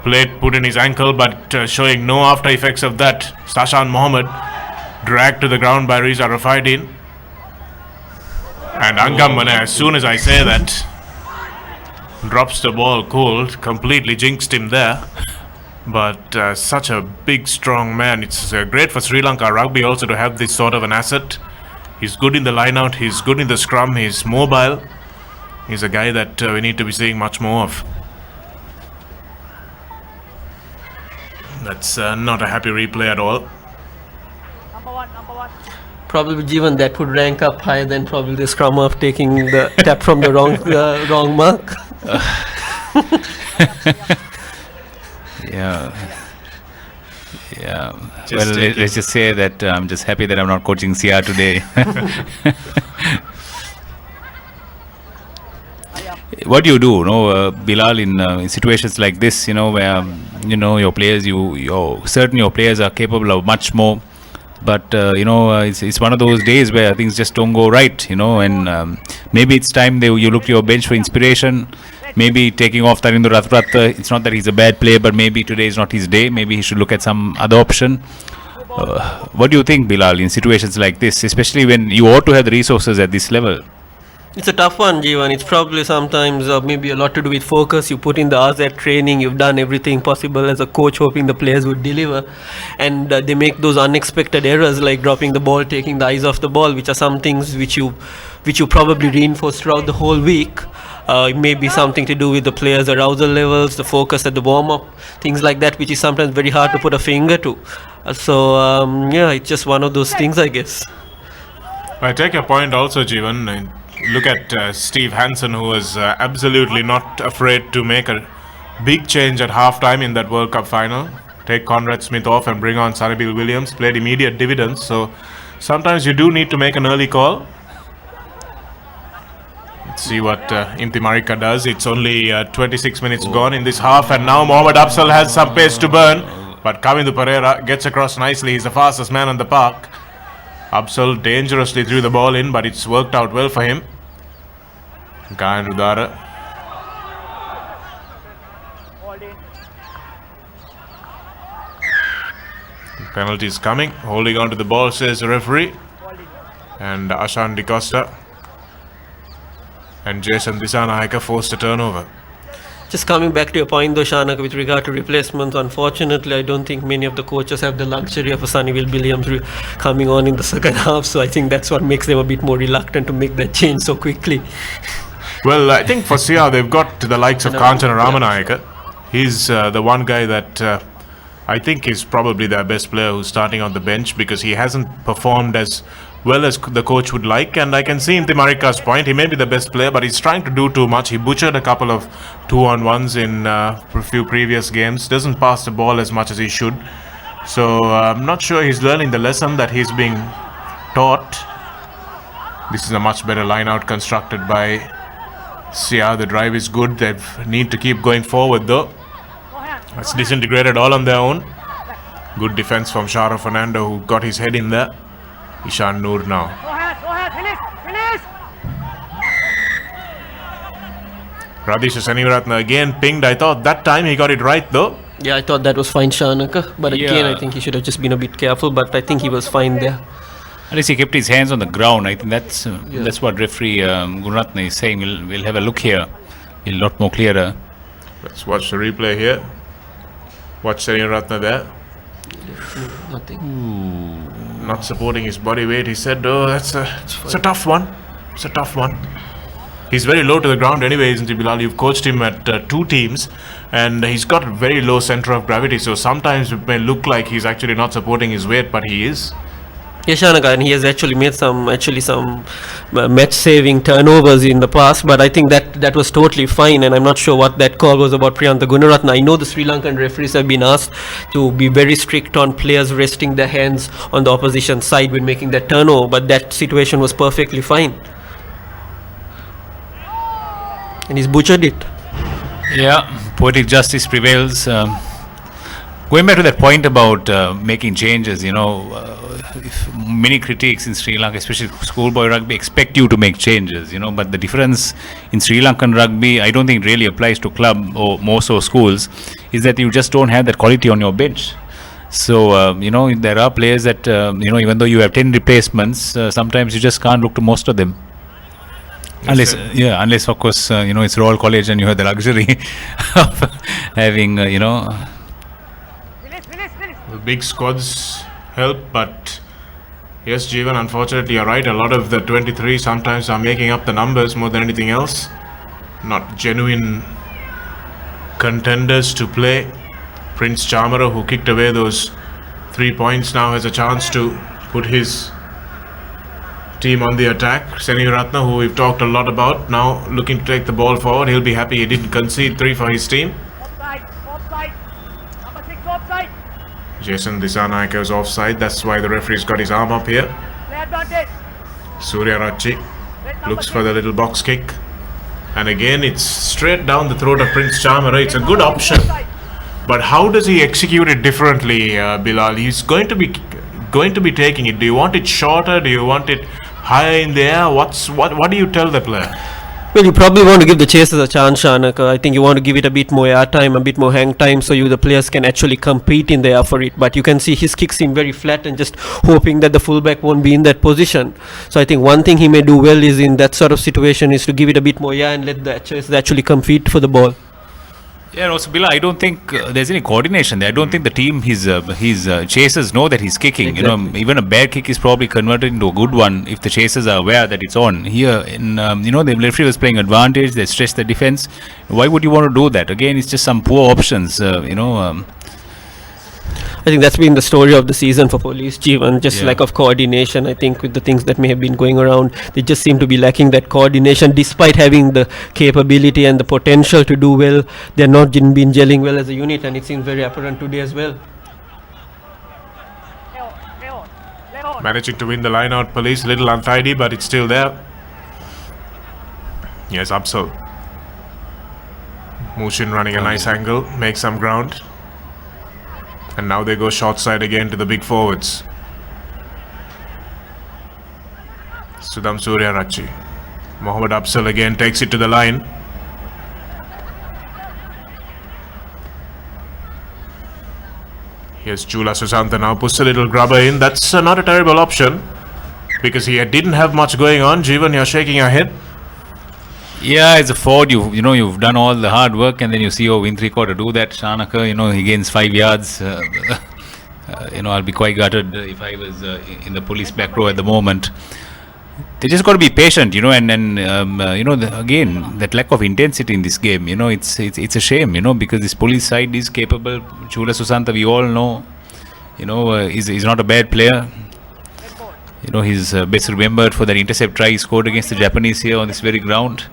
plate put in his ankle, but showing no after effects of that. Sashan Mohammed dragged to the ground by Riza Rafaidin. And Angamana, as soon as I say that, drops the ball cold, completely jinxed him there. But such a big, strong man. It's great for Sri Lanka rugby also to have this sort of an asset. He's good in the line-out, he's good in the scrum, he's mobile. He's a guy that we need to be seeing much more of. That's not a happy replay at all. Number one. Probably Jeevan, that would rank up higher than probably the scrum of taking the tap from the wrong mark. Yeah. Just Well, take let's just say that I'm just happy that I'm not coaching CR today. What do you do, Bilal, in situations like this, where your players, your players are capable of much more, but it's one of those days where things just don't go right, and maybe it's time you look to your bench for inspiration. Maybe taking off Tarinder Rathrat, it's not that he's a bad player, but maybe today is not his day. Maybe he should look at some other option. What do you think, Bilal, in situations like this, especially when you ought to have the resources at this level? It's a tough one, Jeevan. It's probably sometimes maybe a lot to do with focus. You put in the hours at training, you've done everything possible as a coach, hoping the players would deliver. And they make those unexpected errors like dropping the ball, taking the eyes off the ball, which are some things which you probably reinforce throughout the whole week. It may be something to do with the players' arousal levels, the focus at the warm-up, things like that, which is sometimes very hard to put a finger to. It's just one of those things, I guess. I take your point also, Jeevan. Look at Steve Hansen, who was absolutely not afraid to make a big change at halftime in that World Cup final. Take Conrad Smith off and bring on Sanabil Williams, played immediate dividends. So sometimes you do need to make an early call. Let's see what Inti Marika does. It's only 26 minutes gone in this half, and now Mohammad Afzal has some pace to burn. But Kavindu Pereira gets across nicely. He's the fastest man on the park. Absal dangerously threw the ball in, but it's worked out well for him. Gayan Rudara. Hold in. Penalty is coming. Holding on to the ball, says the referee. Hold in. And Ashan Di Costa and Jason Dissanayake forced a turnover. Just coming back to your point though, Shanak, with regard to replacements, unfortunately, I don't think many of the coaches have the luxury of a Sunnyville Williams coming on in the second half. So I think that's what makes them a bit more reluctant to make that change so quickly. Well, I think for Sia, they've got the likes of Kanchana Ramanayake. He's the one guy that I think is probably their best player who's starting on the bench, because he hasn't performed as well as the coach would like. And I can see Inti Marika's point. He may be the best player, but he's trying to do too much. He butchered a couple of 2-on-1s in a few previous games. Doesn't pass the ball as much as he should. So I'm not sure he's learning the lesson that he's being taught. This is a much better line out constructed by Sia. The drive is good. They need to keep going forward though. It's disintegrated all on their own. Good defense from Shara Fernando, who got his head in there. Ishan Noor now. Go ahead, finish! Radhisha Senivaratna again pinged. I thought that time he got it right though. Yeah, I thought that was fine, Shanaka. But again, Yeah. I think he should have just been a bit careful. But I think he was fine there. At least he kept his hands on the ground. I think that's what referee Gunaratne is saying. We'll have a look here. A lot more clearer. Let's watch the replay here. Watch Senivaratna there. Nothing. Not supporting his body weight. He said, "Oh, it's a tough one. It's a tough one." He's very low to the ground anyway, isn't he, Bilal? You've coached him at two teams, and he's got a very low center of gravity. So sometimes it may look like he's actually not supporting his weight, but he is. Yashanaka, and he has actually made some match-saving turnovers in the past, but I think that was totally fine, and I'm not sure what that call was about Priyantha Gunaratna. I know the Sri Lankan referees have been asked to be very strict on players resting their hands on the opposition side when making that turnover, but that situation was perfectly fine. And he's butchered it. Yeah, poetic justice prevails. Going back to that point about making changes, if many critics in Sri Lanka, especially schoolboy rugby, expect you to make changes, but the difference in Sri Lankan rugby, I don't think really applies to club or more so schools, is that you just don't have that quality on your bench. So, there are players that, even though you have 10 replacements, sometimes you just can't look to most of them. Unless of course, it's Royal College and you have the luxury of having, The big squads help, but yes, Jeevan, unfortunately you're right. A lot of the 23 sometimes are making up the numbers more than anything else. Not genuine contenders to play. Prince Chamara, who kicked away those 3 points, now has a chance to put his team on the attack. Seniratna, who we've talked a lot about, now looking to take the ball forward. He'll be happy he didn't concede 3 for his team. Offside. Number 6 offside. Jason Disanaika is offside. That's why the referee's got his arm up here. Play advantage. Surya Rachi looks for the little box kick. And again, it's straight down the throat of Prince Chamara. It's a good option. But how does he execute it differently, Bilal? He's going to be taking it. Do you want it shorter? Do you want it higher in the air? What do you tell the player? Well, you probably want to give the chasers a chance, Shanaka. I think you want to give it a bit more air time, a bit more hang time, so the players can actually compete in the air for it. But you can see his kicks seem very flat and just hoping that the fullback won't be in that position. So I think one thing he may do well is in that sort of situation is to give it a bit more air and let the chasers actually compete for the ball. Yeah, and also, Bila, I don't think there's any coordination there. I don't think the team, his chasers know that he's kicking. Exactly. Even a bad kick is probably converted into a good one if the chasers are aware that it's on. Here, the referee was playing advantage. They stretched the defense. Why would you want to do that? Again, it's just some poor options. I think that's been the story of the season for Police, Jeevan. Just Yeah. lack of coordination. I think with the things that may have been going around, they just seem to be lacking that coordination. Despite having the capability and the potential to do well, they're not been gelling well as a unit, and it seems very apparent today as well. Leon. Managing to win the line out, Police. Little untidy, but it's still there. Yes, Upsal. Mushin running a nice angle, makes some ground. And now they go short side again to the big forwards. Sudham Surya Rachi. Mohammad Upsal again takes it to the line. Here's Chula Susantha now, puts a little grubber in. That's not a terrible option because he didn't have much going on. Jeevan, you're shaking your head. Yeah, as a forward, you've done all the hard work, and then you see your win 3/4 do that. Shanaka, he gains 5 yards. I'll be quite gutted if I was in the Police back row at the moment. They just got to be patient, and again, that lack of intensity in this game, it's a shame, because this Police side is capable. Chula Susantha, we all know, he's not a bad player. He's best remembered for that intercept try he scored against the Japanese here on this very ground.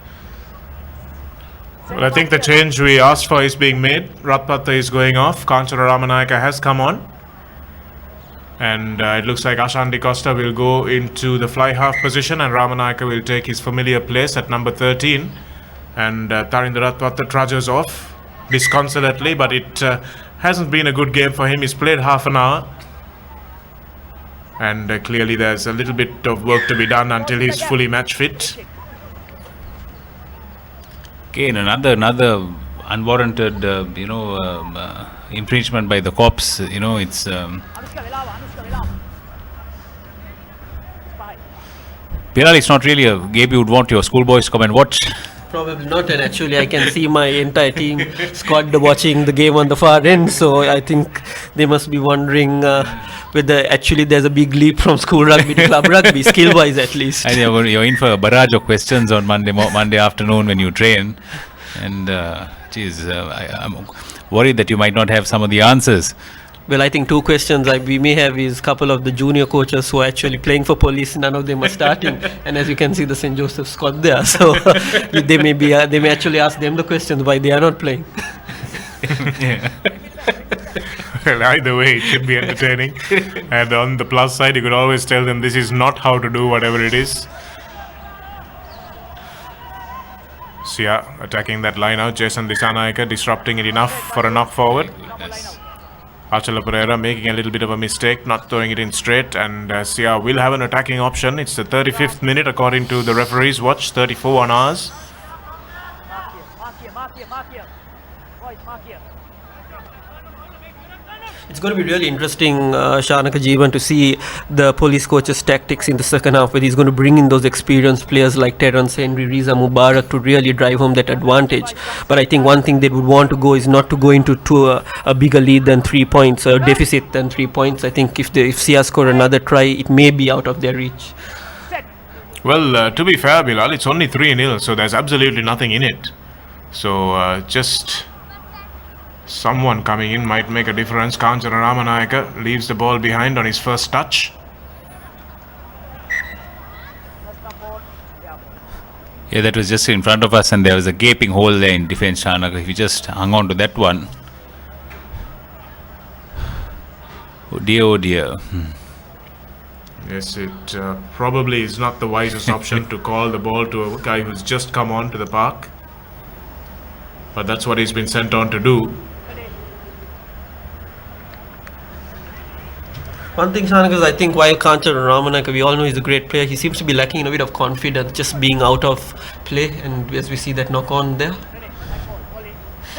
Well, I think the change we asked for is being made. Ratpatha is going off. Kanchana Ramanayaka has come on. And it looks like Ashan Di Costa will go into the fly half position and Ramanayaka will take his familiar place at number 13. And Tarinder Ratpatha trudges off disconsolately, but it hasn't been a good game for him. He's played half an hour. And clearly there's a little bit of work to be done until he's fully match fit. Again, another unwarranted, infringement by the cops. It's Bilal, it's not really a game you would want your schoolboys to come and watch. Probably not, and actually I can see my entire team squad watching the game on the far end, so I think they must be wondering whether actually there's a big leap from school rugby to club rugby, skill-wise at least. And you're in for a barrage of questions on Monday afternoon when you train, and I'm worried that you might not have some of the answers. Well, I think two questions we may have is couple of the junior coaches who are actually playing for police. None of them are starting, and as you can see, the St. Joseph's squad there. So they may actually ask them the questions why they are not playing. Well, either way, it should be entertaining. And on the plus side, you could always tell them this is not how to do whatever it is. Sia attacking that line out. Jason Dissanayake disrupting it enough for a knock forward. Achala Pereira making a little bit of a mistake, not throwing it in straight, and Sia will have an attacking option. It's the 35th minute according to the referee's watch, 34 on ours. Mark here. Boys, mark here. It's going to be really interesting, Shanaka Jeevan, to see the police coach's tactics in the second half, where he's going to bring in those experienced players like Terence Henry, Riza Mubarak to really drive home that advantage. But I think one thing they would want to go is not to go into a bigger lead than 3 points, or deficit than 3 points. I think if Sia score another try, it may be out of their reach. Well, to be fair, Bilal, it's only 3-0, so there's absolutely nothing in it. So just someone coming in might make a difference. Kanchana Ramanayaka leaves the ball behind on his first touch. Yeah, that was just in front of us, and there was a gaping hole there in defense, Shanaka. If you just hung on to that one. Oh dear. Yes, it probably is not the wisest option to call the ball to a guy who's just come on to the park. But that's what he's been sent on to do. One thing, Shanaka, is I think while Kanchana Ramanayaka, we all know he's a great player, he seems to be lacking in a bit of confidence, just being out of play, and as we see that knock on there.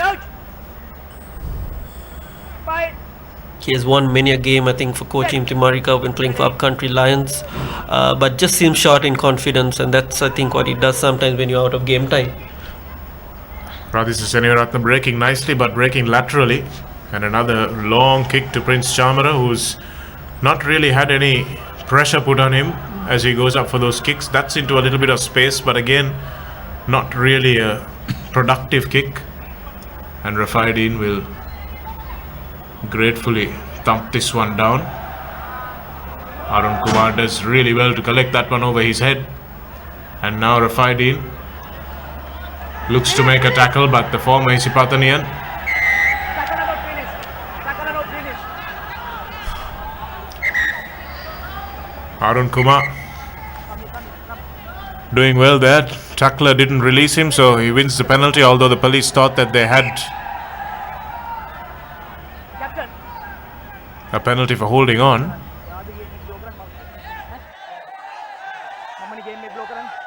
Out. Fine. He has won many a game, I think, for coaching Timarika when playing for Upcountry Lions, but just seems short in confidence, and that's, I think, what he does sometimes when you're out of game time. Pradisa Senivaratna breaking nicely, but breaking laterally. And another long kick to Prince Chamara, who's not really had any pressure put on him as he goes up for those kicks. That's into a little bit of space, but again, not really a productive kick. And Rafaideen will gratefully thump this one down. Arun Kumar does really well to collect that one over his head. And now Rafaideen looks to make a tackle, but the former Isipatanian Arun Kumar doing well there. Tackler didn't release him, so he wins the penalty, although the police thought that they had a penalty for holding on.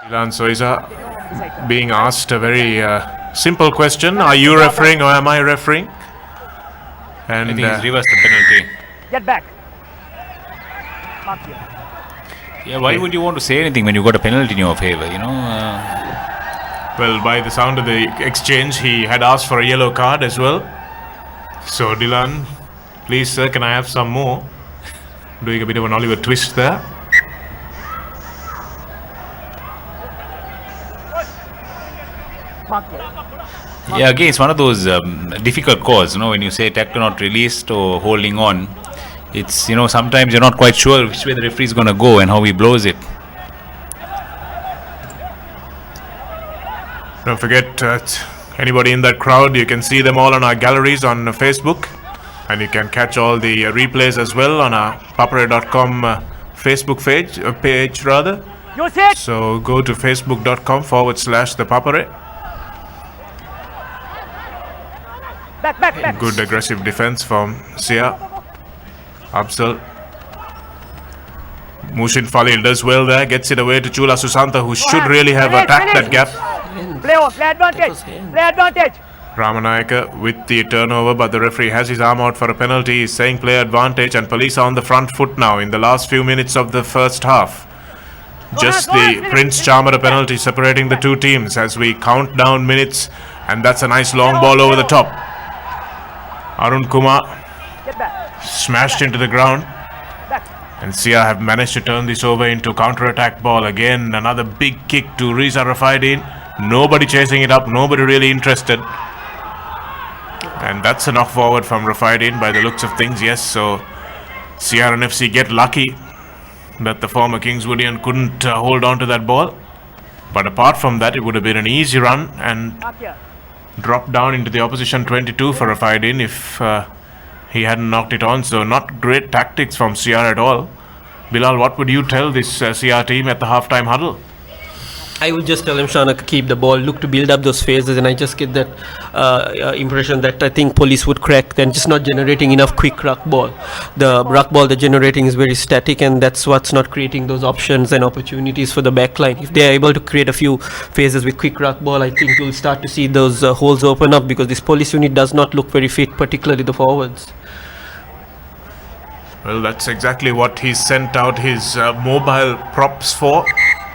Ilan Soiza being asked a very simple question: are you refereeing or am I refereeing? And I think he's reversed the penalty. Get back. Mark here. Yeah, why would you want to say anything when you got a penalty in your favor, well, by the sound of the exchange, he had asked for a yellow card as well. So, Dylan, please, sir, can I have some more? Doing a bit of an Oliver Twist there. Mark here. Yeah, again, it's one of those difficult calls, when you say tackle not released or holding on. It's, sometimes you're not quite sure which way the referee is going to go and how he blows it. Don't forget, anybody in that crowd, you can see them all on our galleries on Facebook. And you can catch all the replays as well on our ThePapare.com Facebook page rather. You sit. So go to facebook.com/ThePapare. Back. Good aggressive defense from Sia. Absal. Mushin Falil does well there, gets it away to Chula Susanta, who should really have attacked that gap. Play on. Play advantage. Play advantage. Ramanayaka with the turnover, but the referee has his arm out for a penalty. He's saying play advantage, and police are on the front foot now in the last few minutes of the first half. Just the Prince Chamara penalty separating the two teams as we count down minutes, and that's a nice long ball over the top. Arun Kumar Get back. smashed into the ground, Back. and Sia have managed to turn this over into counter-attack ball. Again, another big kick to Riza Rafaideen. Nobody chasing it up, nobody really interested. And that's a knock forward from Rafaidin by the looks of things, yes. So CRNFC get lucky that the former Kingswoodian couldn't hold on to that ball. But apart from that, it would have been an easy run and Mark here. drop down into the opposition 22 for Rafaidin if he hadn't knocked it on. So not great tactics from CR at all. Bilal, what would you tell this CR team at the halftime huddle? I would just tell him, Shanak, keep the ball, look to build up those phases, and I just get that impression that I think police would crack. They're just not generating enough quick ruck ball. The ruck ball they're generating is very static, and that's what's not creating those options and opportunities for the back line. If they're able to create a few phases with quick ruck ball, I think we'll start to see those holes open up, because this police unit does not look very fit, particularly the forwards. Well, that's exactly what he sent out his mobile props for.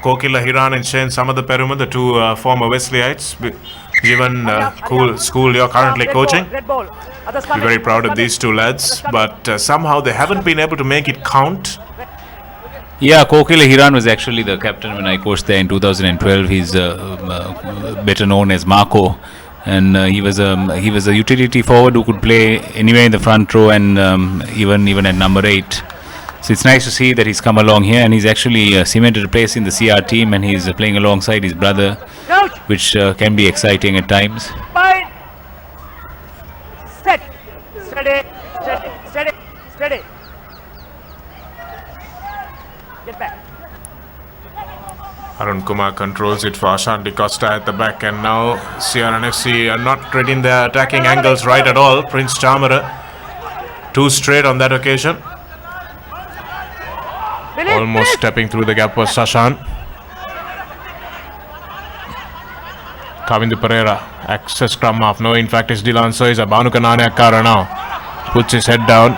Kokila Hiran and Shane Samadha Peruma, the two former Wesleyites. Given cool school you're currently Red ball, coaching, red ball. Others be coming, very proud of coming. these two lads. But somehow they haven't been able to make it count. Yeah, Kokila Hiran was actually the captain when I coached there in 2012. He's better known as Marco, and he was a utility forward who could play anywhere in the front row and even at number 8. So it's nice to see that he's come along here, and he's actually cemented a place in the CR team, and he's playing alongside his brother, Coach, which can be exciting at times. fine. Set. Steady. Steady. Steady. Steady. Get back. Arun Kumar controls it for Ashanti Costa at the back, and now CRNFC are not reading their attacking angles right at all. Prince Chamara, 2 straight on that occasion. Believe, Almost believe. stepping through the gap was Sashan. Kavindu Pereira, access scrum half. No, in fact, it's Dylan Soiza. Banukanane Akara now puts his head down.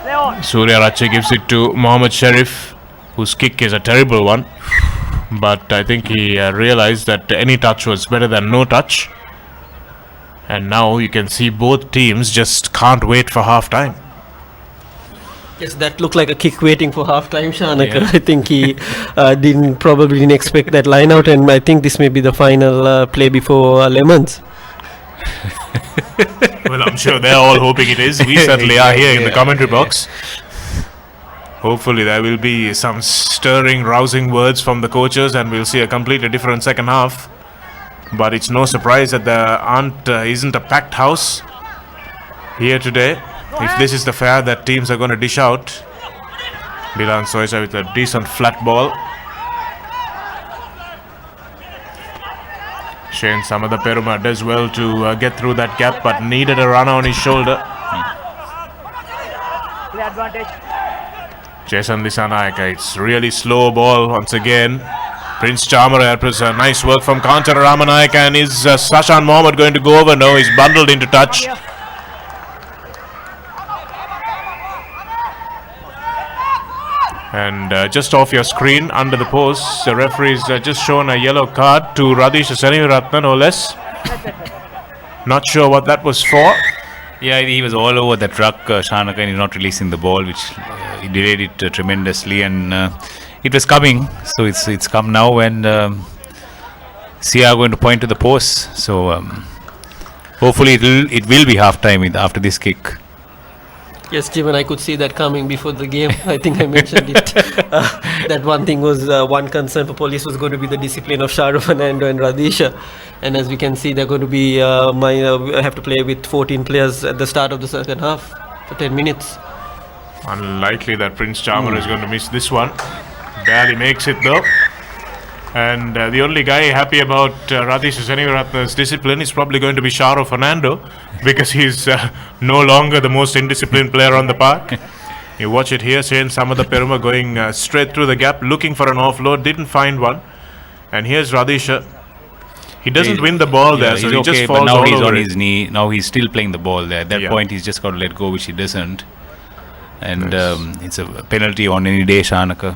Play on. Surya Rache gives it to Mohammed Sharif, whose kick is a terrible one. But I think he realized that any touch was better than no touch. And now you can see both teams just can't wait for half time. Yes, that looked like a kick waiting for half time, Shanak. Yeah. I think he probably didn't expect that line out, and I think this may be the final play before Lemons. Well, I'm sure they're all hoping it is. We certainly are here in the commentary box. Hopefully there will be some stirring, rousing words from the coaches, and we'll see a completely different second half. But it's no surprise that there isn't a packed house here today. If this is the fare that teams are going to dish out. Dilan Soisa with a decent flat ball. Shane Samadha Peruma does well to get through that gap, but needed a runner on his shoulder. Play advantage. Jason Lisanayaka, it's really slow ball once again. Prince Chamara, it was a nice work from Kanchana Ramanayaka, and is Sashan Mohammed going to go over? No, he's bundled into touch. And just off your screen, under the post, the referee's just shown a yellow card to Radhish Seniviratna, no less. Not sure what that was for. Yeah, he was all over that truck, Shanaka, and he's not releasing the ball, which he delayed it tremendously, and it was coming, so it's come now, and CR are going to point to the post, so hopefully it will be half time after this kick. Yes, Jim, and I could see that coming before the game. I think I mentioned it. That one thing was one concern for police was going to be the discipline of Shahrukh, Fernando and Radisha. And as we can see, they're going to be have to play with 14 players at the start of the second half for 10 minutes. Unlikely that Prince Chamara is going to miss this one. Barely makes it though. And the only guy happy about Radhish Seniviratna's discipline is probably going to be Sharo Fernando, because he's no longer the most indisciplined player on the park. You watch it here, Shane Samadha Peruma going straight through the gap, looking for an offload, didn't find one. And here's Radhisha. He doesn't win the ball there, so he's he just okay, falls but now all he's over on it. his knee. Now he's still playing the ball there. At that Yeah. point, he's just got to let go, which he doesn't. And Nice. it's a penalty on any day, Shanaka.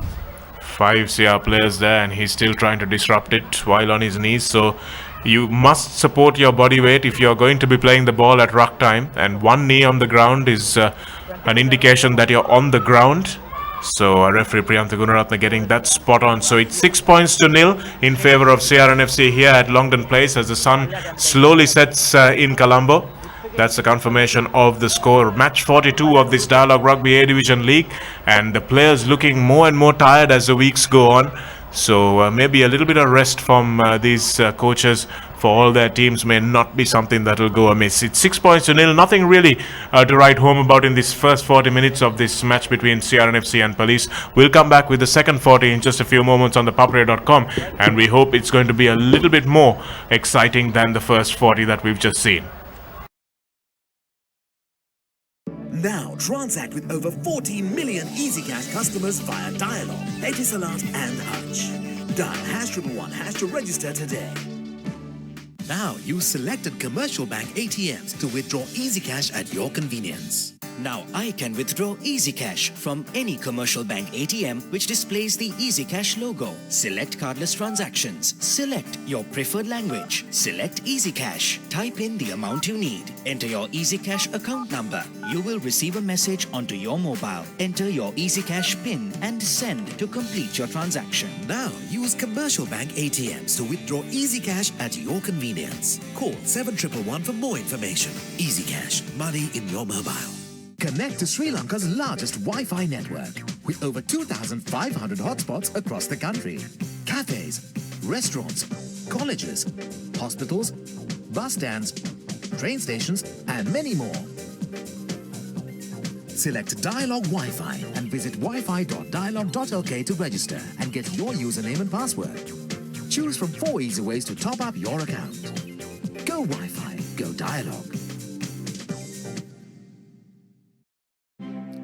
5 CR players there, and he's still trying to disrupt it while on his knees. So you must support your body weight if you're going to be playing the ball at ruck time, and one knee on the ground is an indication that you're on the ground. So referee Priyantha Gunaratna getting that spot on. So it's 6 points to 0 in favour of CRNFC here at Longden Place as the sun slowly sets in Colombo. That's the confirmation of the score. Match 42 of this Dialog Rugby A Division League, and the players looking more and more tired as the weeks go on. So maybe a little bit of rest from these coaches for all their teams may not be something that will go amiss. It's 6 points to 0. Nothing really to write home about in this first 40 minutes of this match between CRNFC and Police. We'll come back with the second 40 in just a few moments on ThePapare.com, and we hope it's going to be a little bit more exciting than the first 40 that we've just seen. Now transact with over 14 million EasyCash customers via Dialog, Etisalat and Hutch. Dial #111# to register today. Now use selected commercial bank ATMs to withdraw EasyCash at your convenience. Now I can withdraw EasyCash from any commercial bank ATM which displays the EasyCash logo. Select cardless transactions. Select your preferred language. Select EasyCash. Type in the amount you need. Enter your EasyCash account number. You will receive a message onto your mobile. Enter your EasyCash PIN and send to complete your transaction. Now use commercial bank ATMs to withdraw EasyCash at your convenience. Call 7111 for more information. EasyCash, money in your mobile. Connect to Sri Lanka's largest Wi-Fi network with over 2,500 hotspots across the country. Cafes, restaurants, colleges, hospitals, bus stands, train stations, and many more. Select Dialog Wi-Fi and visit wi-fi.dialog.lk to register and get your username and password. Choose from 4 easy ways to top up your account. Go Wi-Fi, go Dialog.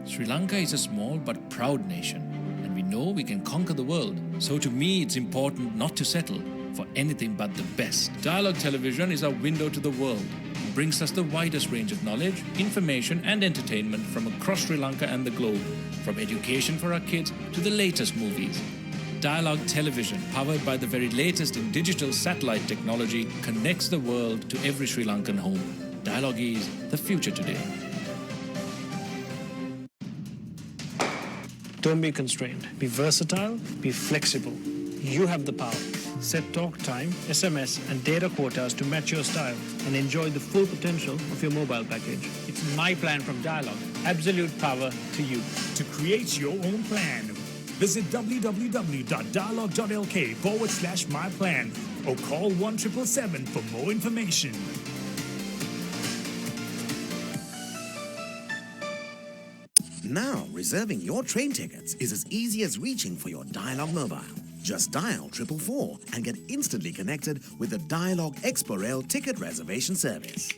Sri Lanka is a small but proud nation, and we know we can conquer the world. So to me, it's important not to settle for anything but the best. Dialog Television is our window to the world and brings us the widest range of knowledge, information and entertainment from across Sri Lanka and the globe, from education for our kids to the latest movies. Dialog Television, powered by the very latest in digital satellite technology, connects the world to every Sri Lankan home. Dialog is the future today. Don't be constrained. Be versatile, be flexible. You have the power. Set talk time, SMS, and data quotas to match your style and enjoy the full potential of your mobile package. It's my plan from Dialog. Absolute power to you. To create your own plan, visit www.dialog.lk/myplan or call 1777 for more information. Now, reserving your train tickets is as easy as reaching for your Dialog mobile. Just dial 444 and get instantly connected with the Dialog Expo Rail ticket reservation service.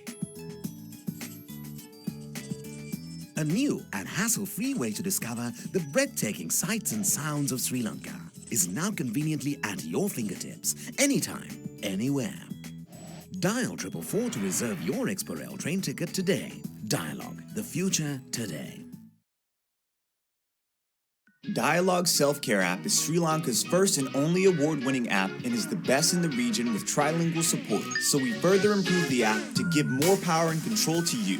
A new and hassle-free way to discover the breathtaking sights and sounds of Sri Lanka is now conveniently at your fingertips, anytime, anywhere. Dial 444 to reserve your Expo Rail train ticket today. Dialog, the future today. Dialog Self-Care app is Sri Lanka's first and only award-winning app and is the best in the region with trilingual support. So we further improved the app to give more power and control to you.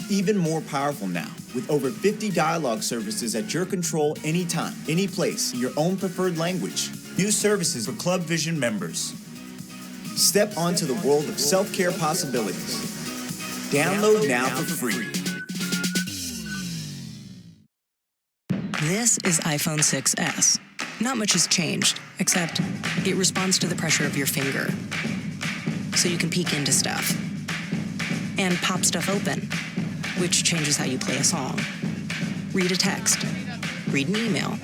Even more powerful now, with over 50 Dialog services at your control anytime, any place, in your own preferred language. New services for Club Vision members. Step onto the world of self-care possibilities. Download now for free. This is iPhone 6s. Not much has changed, except it responds to the pressure of your finger. So you can peek into stuff. And pop stuff open, which changes how you play a song. Read a text. Read an email.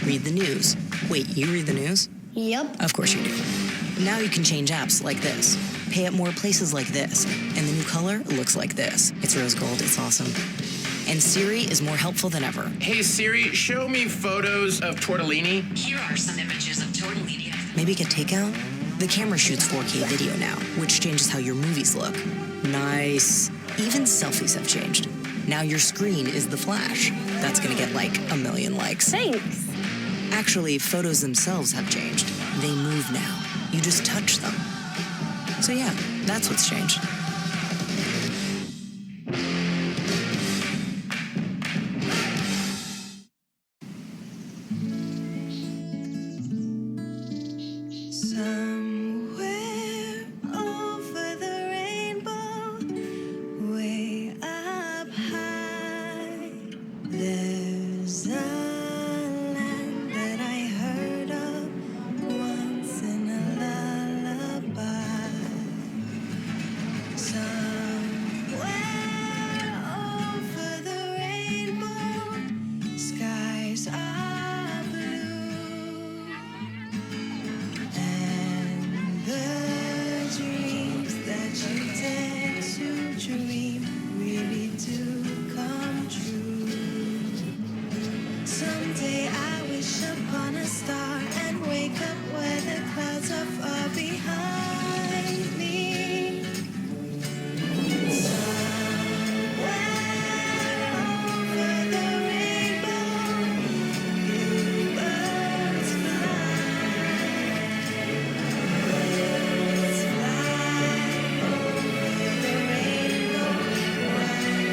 Read the news. Wait, you read the news? Yep. Of course you do. Now you can change apps like this. Pay at more places like this. And the new color looks like this. It's rose gold, it's awesome. And Siri is more helpful than ever. Hey Siri, show me photos of tortellini. Here are some images of tortellini. Maybe get takeout? The camera shoots 4K video now, which changes how your movies look. Nice. Even selfies have changed. Now your screen is the flash. That's gonna get like 1 million likes. Thanks. Actually, photos themselves have changed. They move now. You just touch them. So yeah, that's what's changed. There's a land that I heard of once in a lullaby. Somewhere over the rainbow, skies are blue, and the dreams that you dare to dream really do come true. Someday I wish upon a star and wake up where the clouds are far behind me. Somewhere over the rainbow, bluebirds fly. Birds fly over the rainbow, one can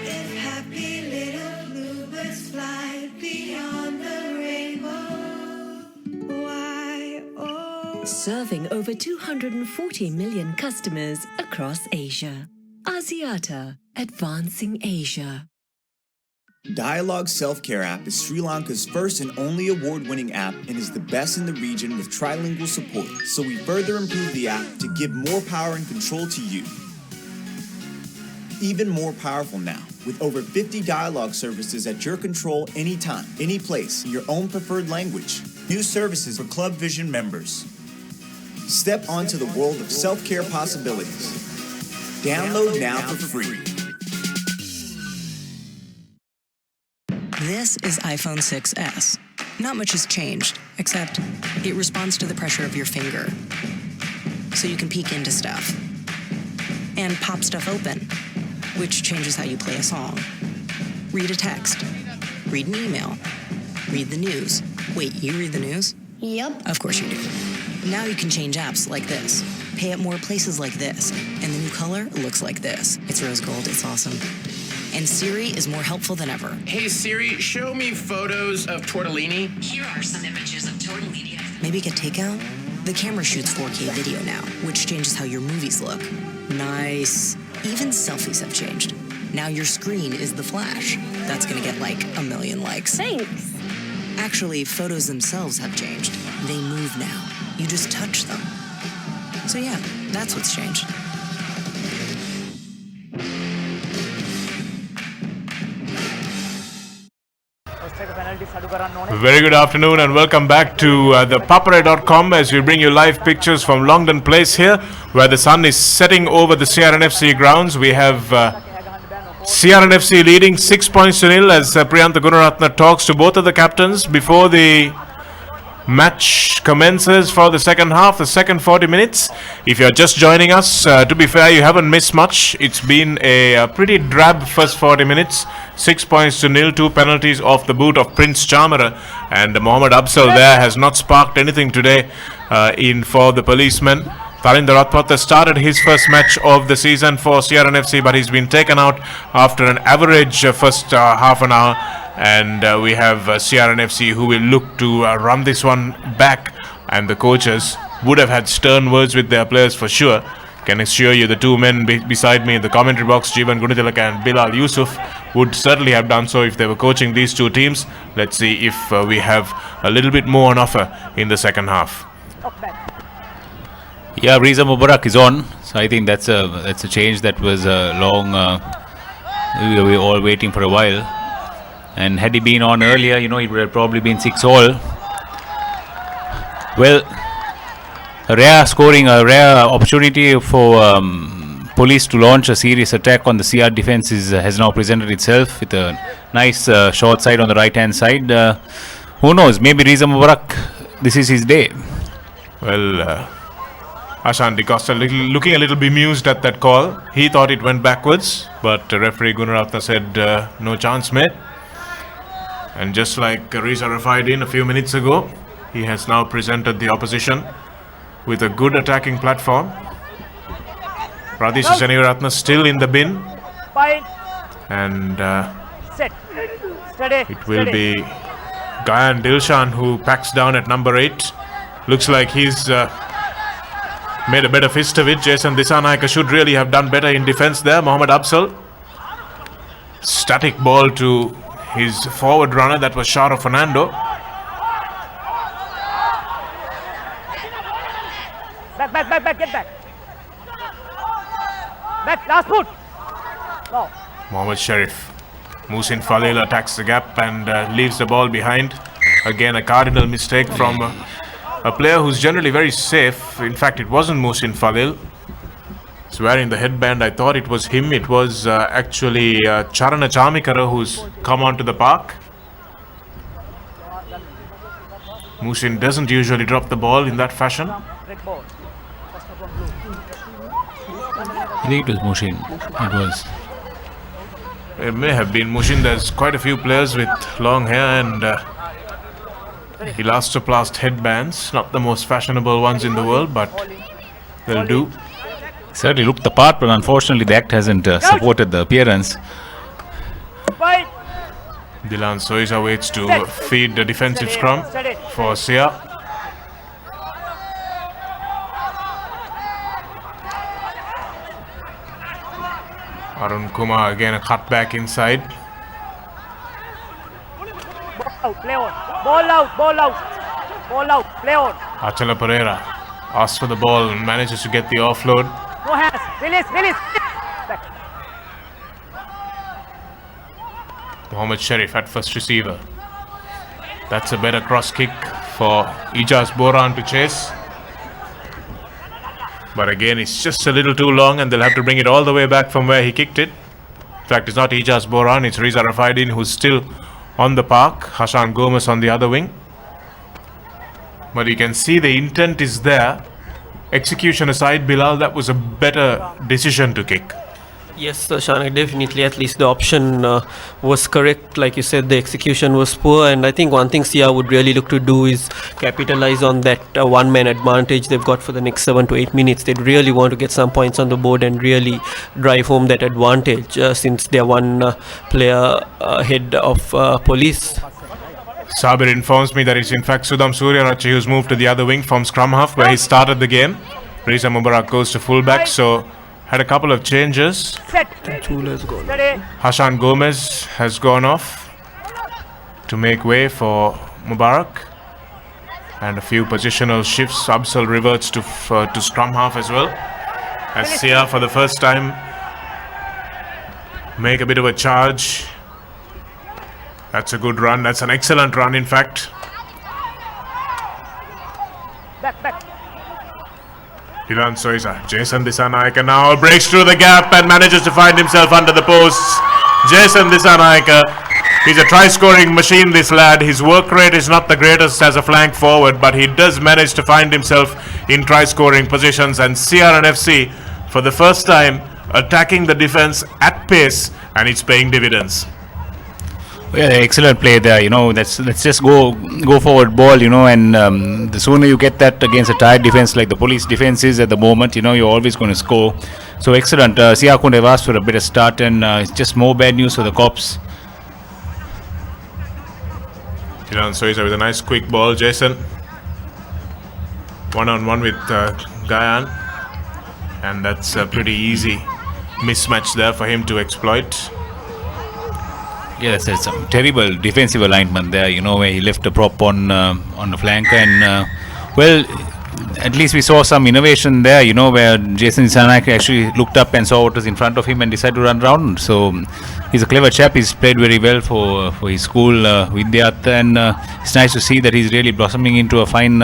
if happy little bluebirds fly beyond the rainbow, why, oh. Serving over 240 million customers across Asia. Axiata, advancing Asia. Dialog Self-Care app is Sri Lanka's first and only award-winning app and is the best in the region with trilingual support. So we further improved the app to give more power and control to you. Even more powerful now, with over 50 dialogue services at your control anytime, any place, in your own preferred language. New services for Club Vision members. Step onto the world of self-care possibilities. Download now for free. This is iPhone 6s. Not much has changed, except it responds to the pressure of your finger. So you can peek into stuff. And pop stuff open, which changes how you play a song. Read a text. Read an email. Read the news. Wait, you read the news? Yep. Of course you do. Now you can change apps like this, pay at more places like this, and the new color looks like this. It's rose gold, it's awesome. And Siri is more helpful than ever. Hey Siri, show me photos of tortellini. Here are some images of tortellini. Maybe get takeout? The camera shoots 4K video now, which changes how your movies look. Nice. Even selfies have changed. Now your screen is the flash. That's gonna get like 1 million likes. Thanks. Actually, photos themselves have changed. They move now. You just touch them. So yeah, that's what's changed. Very good afternoon and welcome back to ThePapare.com as we bring you live pictures from Longden Place here, where the sun is setting over the CRNFC grounds. We have CRNFC leading 6 points to nil as Priyantha Gunaratna talks to both of the captains before the match commences for the second half, the second 40 minutes. If you're just joining us, to be fair, you haven't missed much. It's been a pretty drab first 40 minutes. 6 points to nil, 2 penalties off the boot of Prince Chamara, and Mohammad Absal there has not sparked anything today in for the policemen. Tarinder Ratpatha started his first match of the season for CRNFC, but he's been taken out after an average first half an hour. And we have CRNFC who will look to run this one back, and the coaches would have had stern words with their players for sure. Can assure you the two men beside me in the commentary box, Jeevan Gunitilaka and Bilal Yusuf, would certainly have done so if they were coaching these two teams. Let's see if we have a little bit more on offer in the second half. Yeah, Riza Mubarak is on, so I think that's a change that was long. We were all waiting for a while. And had he been on earlier, it would have probably been 6-all. Well, a rare opportunity for police to launch a serious attack on the CR defense has now presented itself with a nice short side on the right-hand side. Who knows, maybe Riza Mubarak, this is his day. Well, Ashanti Costa looking a little bemused at that call. He thought it went backwards, but referee Gunaratna said no chance, mate. And just like Riza referred in a few minutes ago, he has now presented the opposition with a good attacking platform. Radhisha Senivaratna still in the bin. And it will be Gayan Dilshan who packs down at number 8. Looks like he's Made a better fist of it. Jason Dissanayake should really have done better in defense there. Mohammad Afzal. Static ball to his forward runner. That was Sharo Fernando. Back, get back. Back, last foot. Go. Mohammad Sharif. Musin Falil attacks the gap and leaves the ball behind. Again, a cardinal mistake from a player who's generally very safe. In fact, it wasn't Musin Falil. He's wearing the headband. I thought it was him. It was actually Charana Chamikara who's come onto the park. Musin doesn't usually drop the ball in that fashion. I think it was Mushin. It was. It may have been Mushin. There's quite a few players with long hair and elastoplast headbands. Not the most fashionable ones in the world, but they'll do. Certainly looked the part, but unfortunately the act hasn't supported the appearance. Dilan Soiza waits to feed the defensive scrum for Sia. Arun Kumar again a cut back inside. Play on. Ball out. Play on. Achala Pereira asks for the ball and manages to get the offload. No hands. Release. Back. Mohammad Sharif at first receiver. That's a better cross kick for Ijaz Boran to chase. But again, it's just a little too long and they'll have to bring it all the way back from where he kicked it. In fact, it's not Ijaz Boran, it's Riza Rafaidin who's still on the park. Hassan Gomez on the other wing. But you can see the intent is there. Execution aside, Bilal, that was a better decision to kick. Yes, Shanak, definitely. At least the option was correct. Like you said, the execution was poor, and I think one thing Sia would really look to do is capitalize on that one-man advantage they've got for the next 7 to 8 minutes. They'd really want to get some points on the board and really drive home that advantage since they're one player ahead of Police. Sabir informs me that it's in fact Sudham Suryarachi who's moved to the other wing from scrum half where he started the game. Riza Mubarak goes to fullback, so had a couple of changes. Hassan Gomez has gone off to make way for Mubarak. And a few positional shifts. Absal reverts to scrum half as well. As Sia for the first time make a bit of a charge. That's a good run. That's an excellent run, in fact. Back. Dilan Soiza. Jason Dissanayake now breaks through the gap and manages to find himself under the posts. Jason Dissanayake. He's a try-scoring machine, this lad. His work rate is not the greatest as a flank forward, but he does manage to find himself in try-scoring positions. And CRNFC, for the first time, attacking the defense at pace, and it's paying dividends. Yeah, excellent play there. Let's just go forward ball. And the sooner you get that against a tired defense like the Police defense is at the moment, you're always going to score. So excellent. Sia couldn't have asked for a better start, and it's just more bad news for the Cops. Dilan Soiza with a nice quick ball. Jason one-on-one with Gayan, and that's a pretty easy mismatch there for him to exploit. Yes, it's some terrible defensive alignment there, where he left a prop on the flank, and at least we saw some innovation there, where Jason Dissanayake actually looked up and saw what was in front of him and decided to run around. So he's a clever chap. He's played very well for his school, Vidyat, and it's nice to see that he's really blossoming into a fine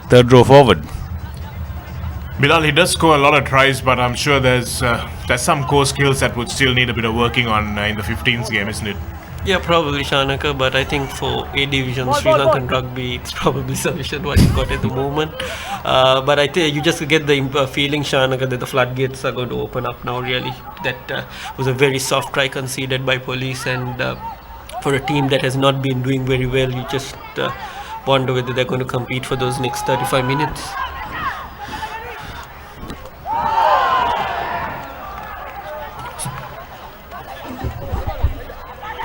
third row forward. Bilal, he does score a lot of tries, but I'm sure there's some core skills that would still need a bit of working on in the 15s game, isn't it? Yeah, probably Shanaka, but I think for A Division Sri Lankan rugby, it's probably sufficient what he's got at the moment. But I tell you just get the feeling, Shanaka, that the floodgates are going to open up now, really. That was a very soft try conceded by Police, and for a team that has not been doing very well, you just wonder whether they're going to compete for those next 35 minutes.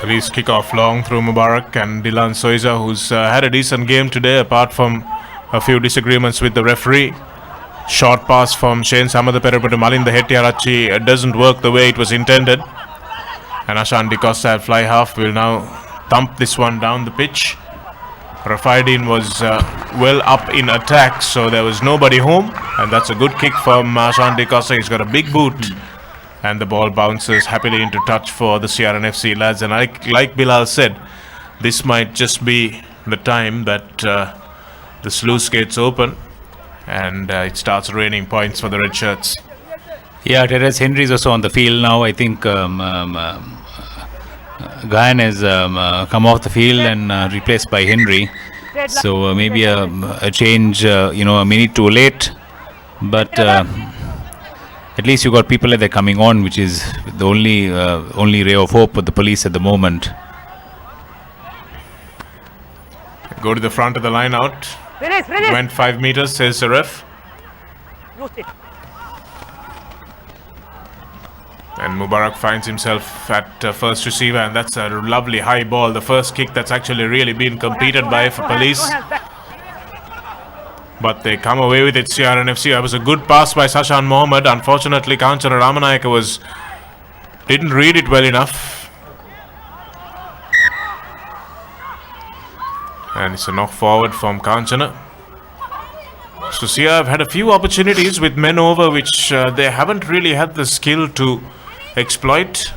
Police kick off long through Mubarak and Dilan Soiza, who's had a decent game today apart from a few disagreements with the referee. Short pass from Shane Samadapere to Malin the Hettiarachi doesn't work the way it was intended. And Ashan Di Costa at fly half will now thump this one down the pitch. Rafaidin was well up in attack, so there was nobody home, and that's a good kick from Ashan Di Costa. He's got a big boot, and the ball bounces happily into touch for the CRNFC lads. And like Bilal said, this might just be the time that the sluice gates open and it starts raining points for the red shirts. Yeah, Terence Henry is also on the field now. I think Gayan has come off the field and replaced by Henry. So maybe a change, a minute too late. But at least you got people that are coming on, which is the only ray of hope for the police at the moment. Go to the front of the line out. Went 5 meters, says the ref. And Mubarak finds himself at first receiver, and that's a lovely high ball. The first kick that's actually really been competed by for police. But they come away with it, CRNFC. That was a good pass by Sashan Mohammed. Unfortunately, Kanchana Ramanayaka didn't read it well enough. And it's a knock forward from Kanchana. So Sia have had a few opportunities with men over, which they haven't really had the skill to exploit.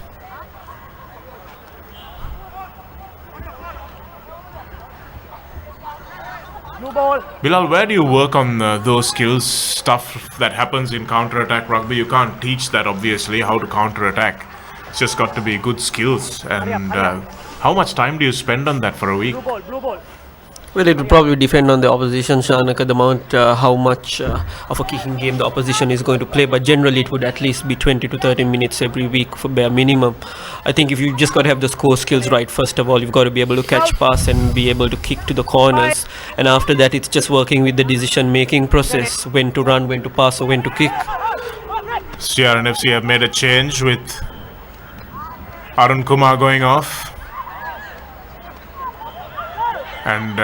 Bilal, where do you work on those skills, stuff that happens in counter-attack rugby? You can't teach that, obviously, how to counter-attack. It's just got to be good skills. And how much time do you spend on that for a week? Well, it will probably depend on the opposition, Shanaka, the amount, how much of a kicking game the opposition is going to play. But generally, it would at least be 20 to 30 minutes every week for bare minimum. I think if you just got to have the score skills right, first of all, you've got to be able to catch pass and be able to kick to the corners. And after that, it's just working with the decision-making process, when to run, when to pass, or when to kick. CRNFC have made a change with Arun Kumar going off. And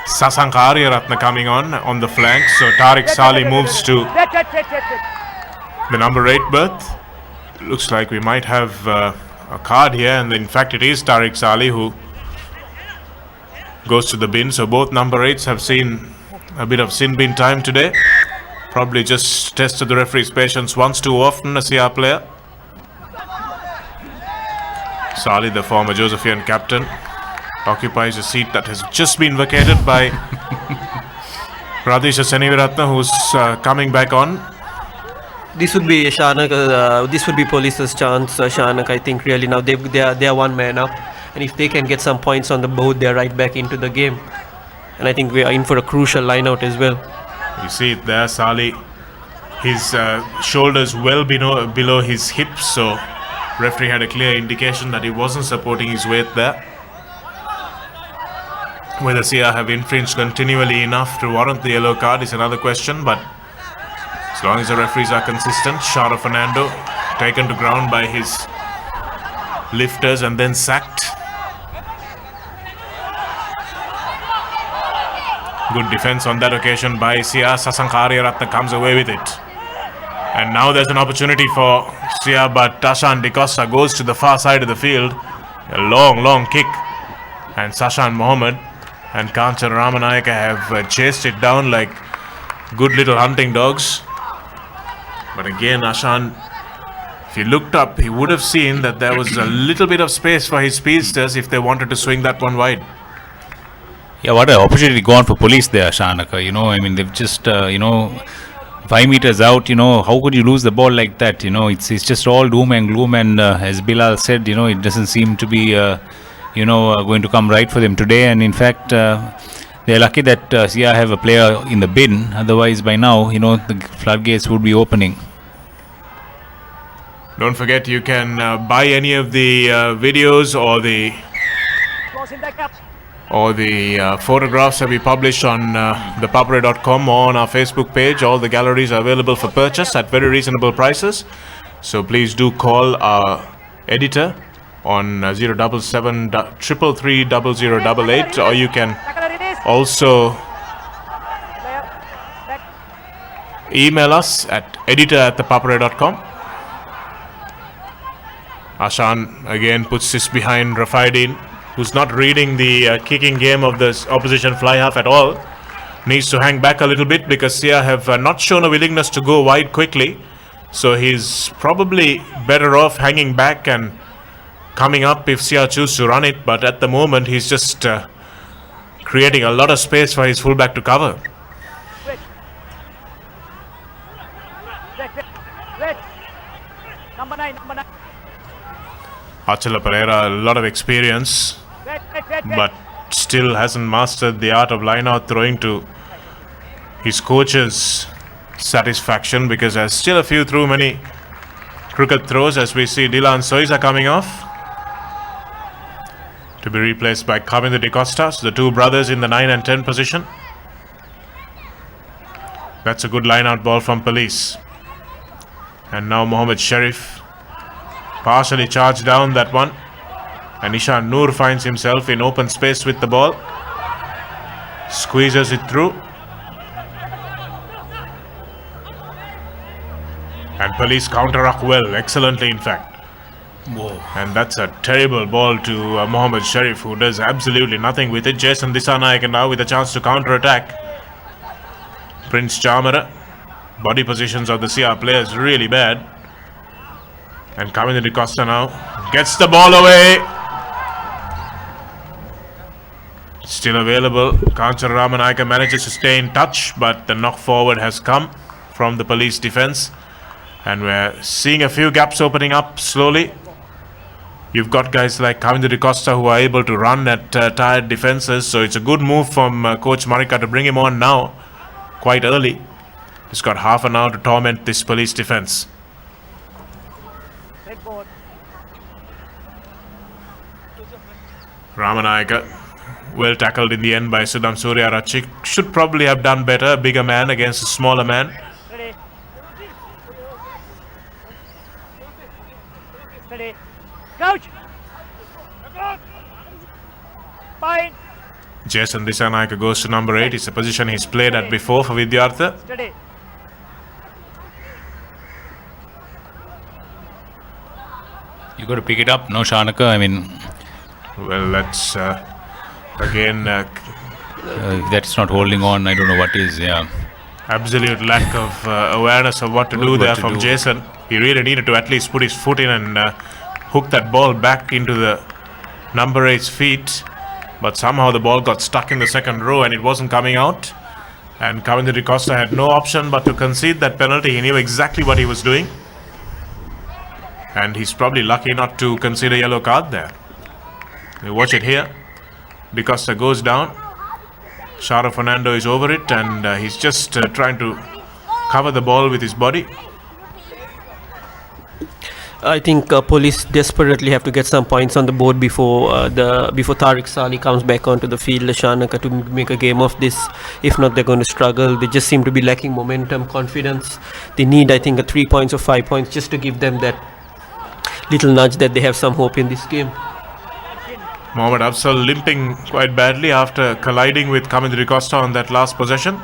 Sasank Aryaratna coming on the flank. So Tariq Sali moves to the number 8 berth. Looks like we might have a card here, and in fact it is Tariq Sali who goes to the bin. So both number 8s have seen a bit of sin bin time today. Probably just tested the referee's patience once too often, a CR player. Sali, the former Josephian captain, occupies a seat that has just been vacated by Radhisha Seniviratna, who's coming back on. This would be Shanak. This would be Police's chance, Shanak. I think really now they are one man up, and if they can get some points on the board, they're right back into the game. And I think we are in for a crucial line out as well. You see it there, Sali. His shoulders well below his hips, so referee had a clear indication that he wasn't supporting his weight there. Whether Sia have infringed continually enough to warrant the yellow card is another question, but as long as the referees are consistent. Shara Fernando taken to ground by his lifters and then sacked. Good defense on that occasion by Sia. Sasank Aryaratna comes away with it. And now there's an opportunity for Sia, but Tashan Di Costa goes to the far side of the field. A long kick. And Sashan Mohammed and Kanchan Ramanayaka have chased it down like good little hunting dogs. But again, Ashan, if he looked up, he would have seen that there was a little bit of space for his speedsters if they wanted to swing that one wide. Yeah, what an opportunity gone for police there, Shanaka. I mean, they've just, 5 meters out, how could you lose the ball like that? It's just all doom and gloom. And as Bilal said, it doesn't seem to be going to come right for them today. And in fact, they're lucky that Sia have a player in the bin. Otherwise, by now, the floodgates would be opening. Don't forget, you can buy any of the videos or the photographs that we publish on ThePapare.com or on our Facebook page. All the galleries are available for purchase at very reasonable prices. So please do call our editor on 077 333 0088, or you can also email us at editor@thepapare.com. Ashan again puts this behind Rafaidin, who's not reading the kicking game of the opposition fly half at all. Needs to hang back a little bit because Sia have not shown a willingness to go wide quickly. So he's probably better off hanging back and coming up if Sia choose to run it. But at the moment, he's just creating a lot of space for his fullback to cover. Number 9. Achala Pereira, a lot of experience, but still hasn't mastered the art of line-out throwing to his coach's satisfaction, because there's still a few too many crooked throws as we see Dylan Soiza coming off to be replaced by Kavinder De Costa, the two brothers in the 9 and 10 position. That's a good line-out ball from Police. And now Mohammed Sharif partially charged down that one, and Ishan Noor finds himself in open space with the ball, squeezes it through, and Police counteract well, excellently in fact. Whoa. And that's a terrible ball to Mohammed Sharif, who does absolutely nothing with it. Jason Disanayak now with a chance to counter-attack. Prince Chamara, body positions of the CR players really bad. And Kavinder De Costa now gets the ball away. Still available. Kanchana Ramanayaka manages to stay in touch, but the knock forward has come from the Police defense. And we're seeing a few gaps opening up slowly. You've got guys like Kavinder De Costa who are able to run at tired defenses, so it's a good move from Coach Marika to bring him on now, quite early. He's got half an hour to torment this Police defense. Ramanayaka, well tackled in the end by Sudham Surya Rachik. Should probably have done better, a bigger man against a smaller man. Steady. Coach! Fine. Jason Disanaika goes to number 8. It's a position he's played at before for Vidyartha. Steady. You got to pick it up, no, Shanaka? I mean, well, that's again if that's not holding on, I don't know what is. Yeah, absolute lack of awareness of what to do there from Jason. He really needed to at least put his foot in and hook that ball back into the number 8's feet. But somehow the ball got stuck in the second row and it wasn't coming out. And Kavinder De Costa had no option but to concede that penalty. He knew exactly what he was doing. And he's probably lucky not to concede a yellow card there. You watch it here. De Costa goes down. Shara Fernando is over it, and he's just trying to cover the ball with his body. I think Police desperately have to get some points on the board before Tariq Sali comes back onto the field, Shanaka, to make a game of this. If not, they're going to struggle. They just seem to be lacking momentum, confidence. They need, I think, 3 points or 5 points just to give them that little nudge that they have some hope in this game. Mohamed Afzal limping quite badly after colliding with Kavinder De Costa on that last possession.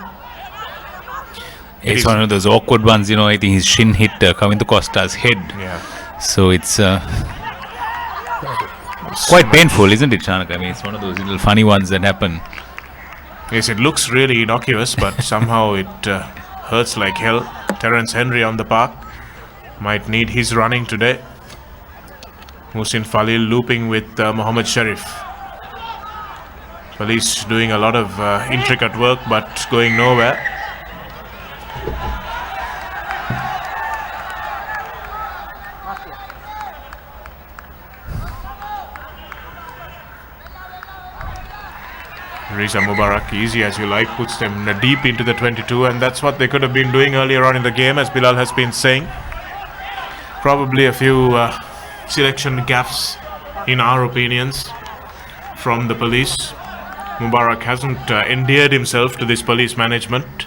It's one of those awkward ones, you know. I think his shin hit Kavinder Costa's head. Yeah. So it's quite painful, isn't it, Shanaka? I mean, it's one of those little funny ones that happen. Yes, it looks really innocuous, but somehow it hurts like hell. Terence Henry on the park might need his running today. Muhsin Falil looping with Mohammed Sharif. Police doing a lot of intricate work but going nowhere. Riza Mubarak, easy as you like, puts them deep into the 22, and that's what they could have been doing earlier on in the game, as Bilal has been saying. Probably a few selection gaffes, in our opinions, from the Police. Mubarak hasn't endeared himself to this Police management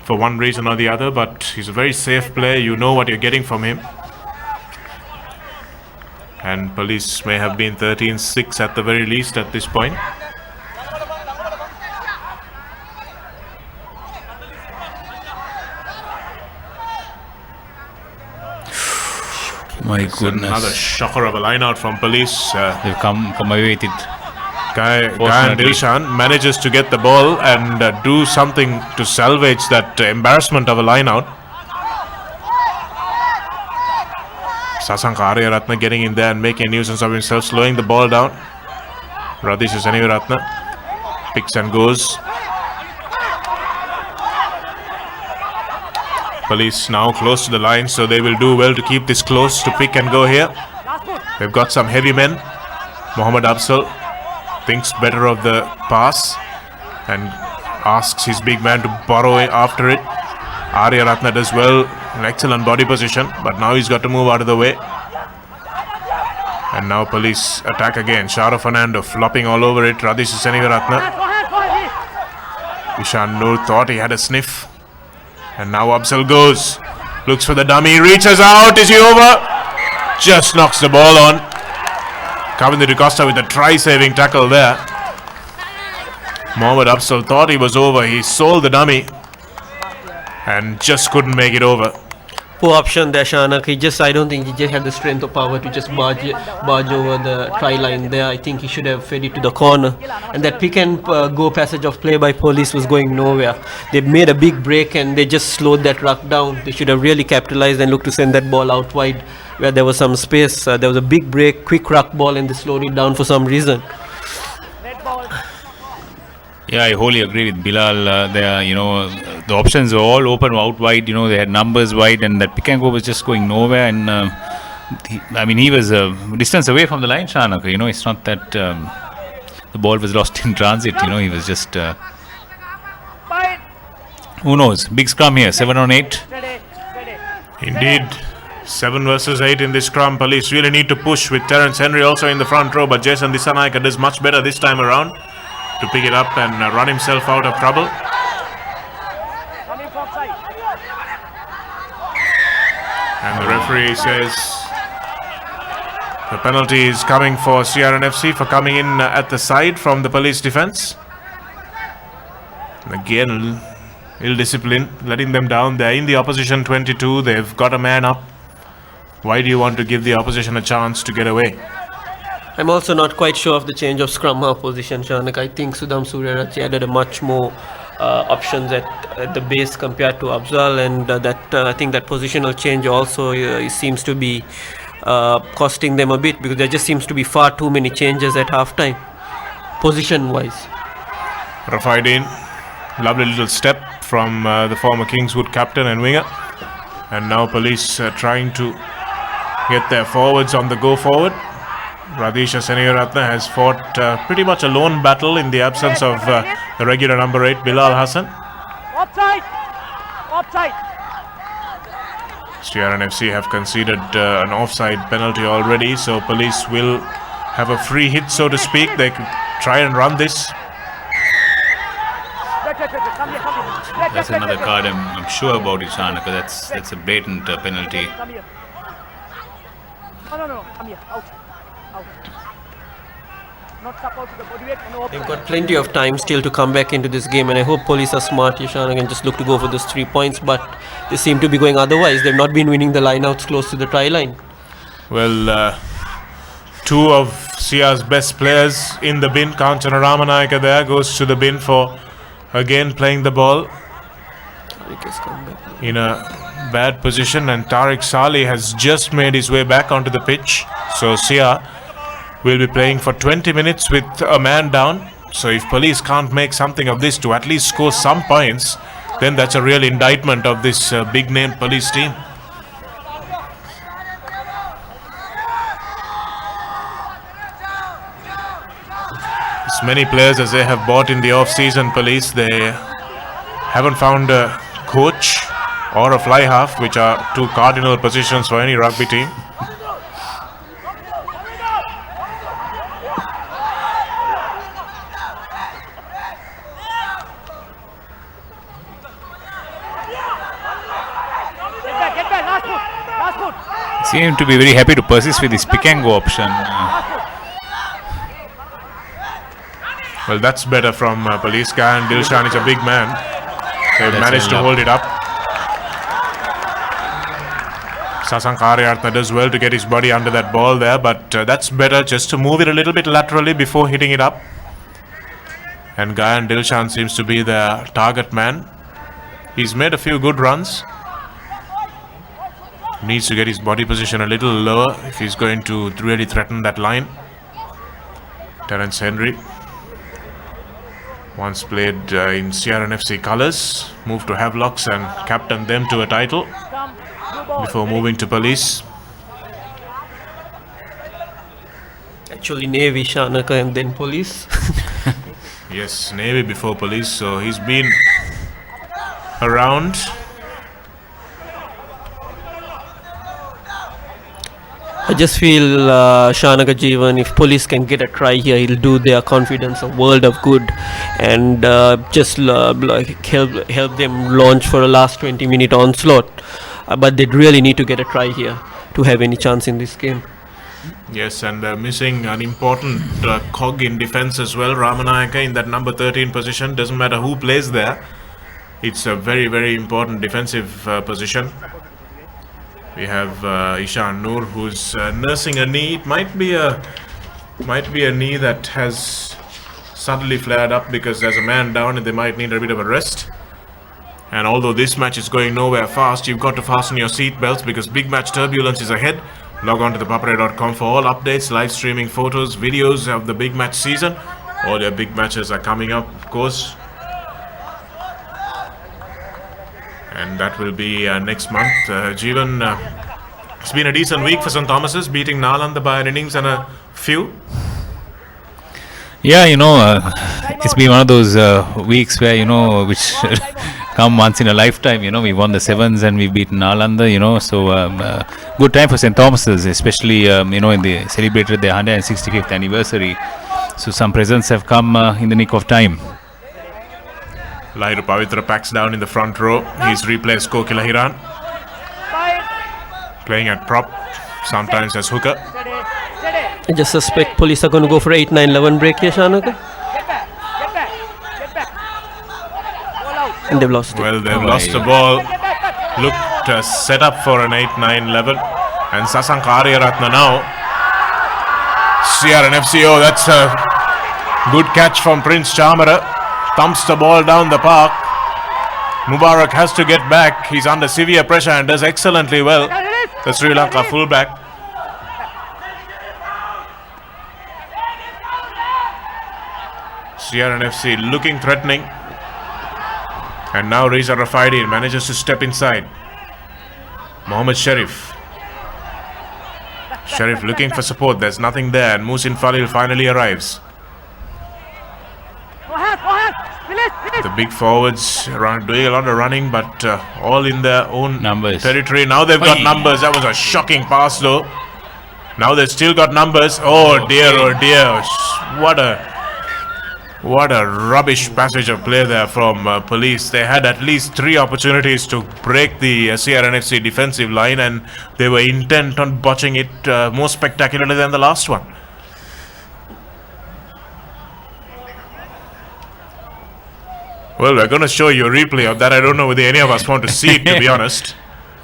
for one reason or the other, but he's a very safe player. You know what you're getting from him. And Police may have been 13-6 at the very least at this point. My It's goodness. another shocker of a line out from police. They've come away with it. Guy Fortunately. Dilshan manages to get the ball and do something to salvage that embarrassment of a line out. Sasanka Aryaratna getting in there and making a nuisance of himself, slowing the ball down. Radhisha Senivaratna picks and goes. Police now close to the line, so they will do well to keep this close, to pick and go here. They've got some heavy men. Mohammad Afzal thinks better of the pass and asks his big man to borrow it after it. Aryaratna does well, an excellent body position, but now he's got to move out of the way. And now police attack again. Sharo Fernando flopping all over it. Radhisha Senivaratna. Ishan Noor thought he had a sniff. And now Afzal goes. Looks for the dummy. Reaches out. Is he over? Just knocks the ball on. Kavinder Costa with a try-saving tackle there. Mohammad Afzal thought he was over. He sold the dummy and just couldn't make it over. Poor option there, Shanak. I don't think he just had the strength or power to just barge over the try line there. I think he should have fed it to the corner. And that pick and go passage of play by police was going nowhere. They made a big break and they just slowed that ruck down. They should have really capitalized and looked to send that ball out wide where there was some space. There was a big break, quick ruck ball, and they slowed it down for some reason. Yeah, I wholly agree with Bilal. The options were all open out wide. They had numbers wide, and that pick and go was just going nowhere. And he was a distance away from the line, Shanak. It's not that the ball was lost in transit. He was just. Who knows? Big scrum here, 7 on 8. Indeed, 7 versus 8 in this scrum. Police really need to push with Terence Henry also in the front row, but Jason Dissanayake does much better this time around to pick it up and run himself out of trouble. And the referee says the penalty is coming for CRNFC for coming in at the side from the police defence. Again, ill discipline, letting them down. They're in the opposition 22. They've got a man up. Why do you want to give the opposition a chance to get away? I'm also not quite sure of the change of scrum half position, Shanak. I think Sudham Suryaranchi added a much more options at the base compared to Afzal, and I think that positional change also seems to be costing them a bit, because there just seems to be far too many changes at halftime, position-wise. Rafaidin, lovely little step from the former Kingswood captain and winger, and now police trying to get their forwards on the go forward. Radhisha Senivaratna has fought pretty much a lone battle in the absence of the regular number 8, Bilal Hassan. Offside! Offside! CRNFC have conceded an offside penalty already, so police will have a free hit, so to speak. They could try and run this. That's another card. I'm sure about it, Shanak. That's a blatant penalty. Come here. No, come here. Out. Not stuck out to the body weight. No, They've got plenty of time still to come back into this game, and I hope police are smart, Yashan, and just look to go for those 3 points, but they seem to be going otherwise. They've not been winning the lineouts close to the try line. Well, 2 of Sia's best players in the bin. Kanchana Ramanayaka there goes to the bin for again playing the ball in a bad position, and Tariq Saleh has just made his way back onto the pitch. So Sia will be playing for 20 minutes with a man down. So if police can't make something of this to at least score some points, then that's a real indictment of this big name police team. As many players as they have bought in the off-season, police, they haven't found a coach or a fly half, which are 2 cardinal positions for any rugby team. Get back, last foot. Seem to be very happy to persist with this pick and go option. Well, that's better from police guy, and Dilshan is a big man. They've managed to hold it up. Sasank Ariyaratne does well to get his body under that ball there, but that's better just to move it a little bit laterally before hitting it up. And Gayan Dilshan seems to be the target man. He's made a few good runs. Needs to get his body position a little lower if he's going to really threaten that line. Terence Henry, once played in CRNFC colours, moved to Havelocks and captained them to a title before moving to Police. Actually, Navy, Shanaka, and then Police. Yes, Navy before Police, so he's been around. I just feel Shanaka Jeevan, if Police can get a try here, he'll do their confidence a world of good and just help them launch for a last 20-minute onslaught. But they'd really need to get a try here to have any chance in this game. Yes, and missing an important cog in defence as well. Ramanayaka in that number 13 position. Doesn't matter who plays there. It's a very, very important defensive position. We have Ishan Noor, who's nursing a knee. It might be a knee that has suddenly flared up because there's a man down and they might need a bit of a rest. And although this match is going nowhere fast, you've got to fasten your seat belts because big match turbulence is ahead. Log on to thepapare.com for all updates, live streaming photos, videos of the big match season. All your big matches are coming up, of course. And that will be next month. Jeevan, it's been a decent week for St. Thomas's, beating Nalanda by an innings and a few. Yeah, it's been one of those weeks where, which come once in a lifetime. We won the sevens and we beat Nalanda, so good time for St. Thomas's, especially, in they celebrated their 165th anniversary. So some presents have come in the nick of time. Lahiru Pavitra packs down in the front row. He's replaced Kokila Hiran. Playing at prop, sometimes as hooker. I just suspect Police are going to go for 8-9-11 break here, Shanaka. And they've lost it. Well, they've lost the ball. Looked set up for an 8-9-11. And Sasank Ariyaratne now. CRNFC, oh, that's a good catch from Prince Chamara. Thumps the ball down the park. Mubarak has to get back. He's under severe pressure and does excellently well. The Sri Lanka fullback. CRNFC looking threatening. And now Reza Rafaidi manages to step inside. Mohammed Sharif. Sharif looking for support. There's nothing there. And Musin Falil finally arrives. The big forwards doing a lot of running, but all in their own territory. Now they've got numbers. That was a shocking pass though. Now they've still got numbers. Oh dear, oh dear. What a rubbish passage of play there from Police. They had at least 3 opportunities to break the CRNFC defensive line and they were intent on botching it more spectacularly than the last one. Well, we're going to show you a replay of that. I don't know whether any of us want to see it, to be honest.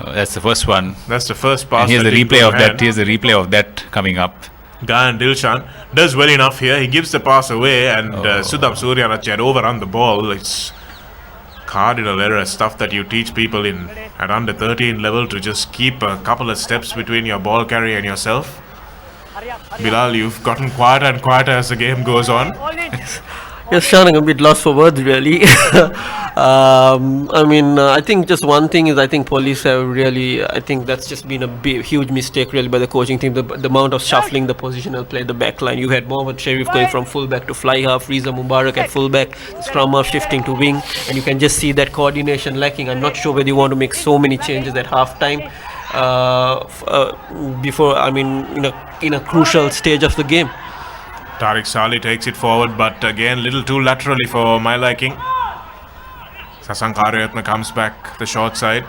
That's the first one. That's the first pass. And here's the replay of that. Here's the replay of that coming up. Gayan Dilshan does well enough here. He gives the pass away and Sudham Suryanach had overrun the ball. It's cardinal error stuff that you teach people at under 13 level to just keep a couple of steps between your ball carrier and yourself. Bilal, you've gotten quieter and quieter as the game goes on. Yes, Shannon, a bit lost for words, really. I think just one thing is I think Police have really, I think that's just been a huge mistake really by the coaching team. The amount of shuffling the positional play, the back line. You had Mohammed Sharif going from fullback to fly half, Reza Mubarak at fullback, scrum half shifting to wing, and you can just see that coordination lacking. I'm not sure whether you want to make so many changes at half time in a crucial stage of the game. Tariq Saleh takes it forward, but again, little too laterally for my liking. Sasank Ariyaratne comes back the short side.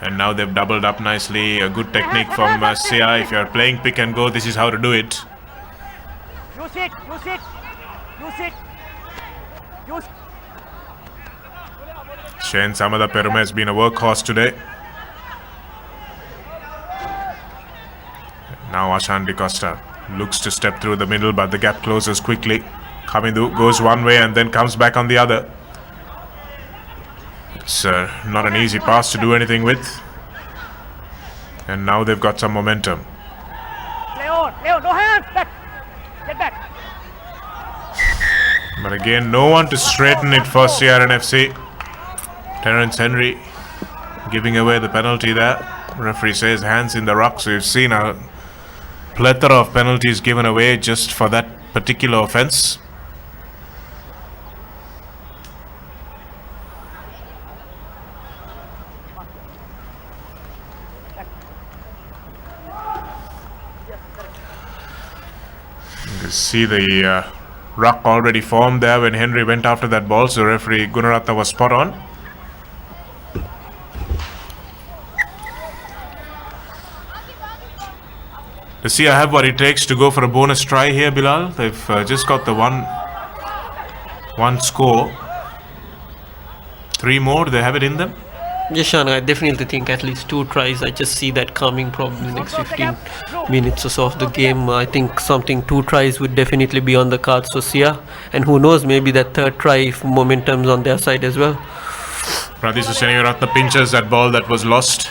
And now they've doubled up nicely. A good technique from Sia. If you're playing pick and go, this is how to do it. Use it, use it, use it. Use. Shane Samada Perume has been a workhorse today. Now Ashan De Costa looks to step through the middle, but the gap closes quickly. Kamidu goes one way and then comes back on the other. It's not an easy pass to do anything with. And now they've got some momentum. Play on, no hands, back. Get back. But again, no one to straighten it for CRNFC. Terence Henry giving away the penalty there. Referee says hands in the ruck. So you've seen a plethora of penalties given away just for that particular offence. You can see the ruck already formed there when Henry went after that ball. So referee Gunaratna was spot on. Does Sia have what it takes to go for a bonus try here, Bilal? They've just got the one score. 3 more, do they have it in them? Yes, Shana, I definitely think at least 2 tries. I just see that coming probably the next 15 minutes or so of the game. I think 2 tries would definitely be on the cards for Sia. And who knows, maybe that 3rd try if momentum's on their side as well. Pradisha Senivaratna pinches that ball that was lost.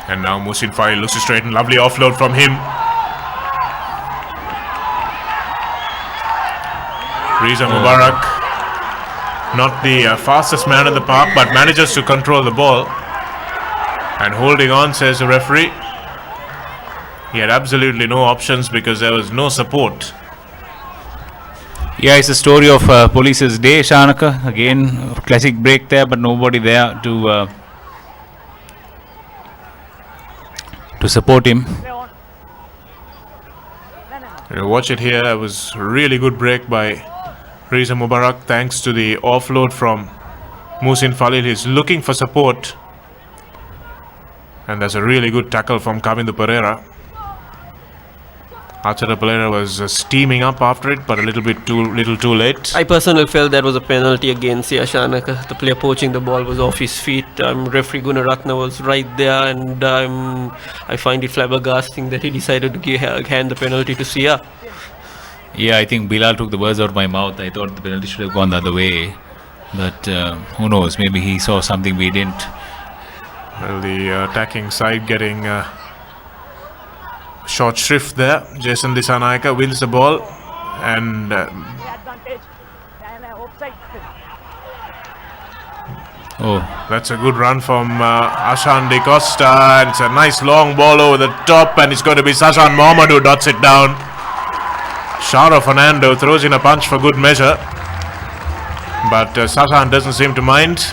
And now Musin Fai looks to straighten. Lovely offload from him. Riza Mubarak, not the fastest man in the park, but manages to control the ball. And holding on, says the referee. He had absolutely no options because there was no support. Yeah, it's a story of Police's day, Shanaka. Again, classic break there, but nobody there to support him. You watch it here. It was a really good break by Riza Mubarak, thanks to the offload from Musin Falil. He's looking for support. And there's a really good tackle from Kamindu Pereira. Achara Pereira was steaming up after it, but a little too late. I personally felt that was a penalty against Shanaka. The player poaching the ball was off his feet. Referee Gunaratna was right there, and I find it flabbergasting that he decided to hand the penalty to Sia. Yeah, I think Bilal took the words out of my mouth. I thought the penalty should have gone the other way. But who knows, maybe he saw something we didn't. Well, the attacking side getting short shrift there. Jason Dissanayake wins the ball. And that's a good run from Ashan De Costa. And it's a nice long ball over the top. And it's going to be Sashan Mohammed who dots it down. Shara Fernando throws in a punch for good measure, but Sashan doesn't seem to mind.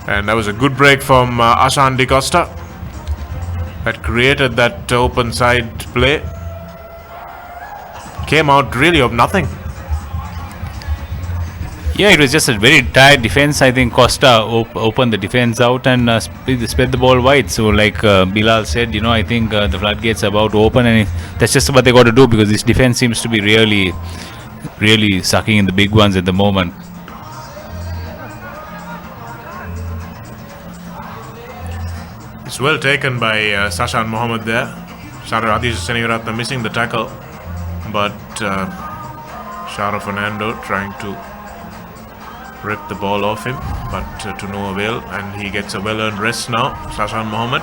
And that was a good break from Ashan De Costa that created that open side play. Came out really of nothing. Yeah, it was just a very tired defense. I think Costa opened the defense out and spread the ball wide. So like Bilal said, I think the floodgates are about to open, and that's just what they got to do, because this defense seems to be really, really sucking in the big ones at the moment. It's well taken by Sashan Mohammed there. Adish Senivaratna missing the tackle, but Shara Fernando trying to rip the ball off him, but to no avail, and he gets a well-earned rest now. Sashan Mohammed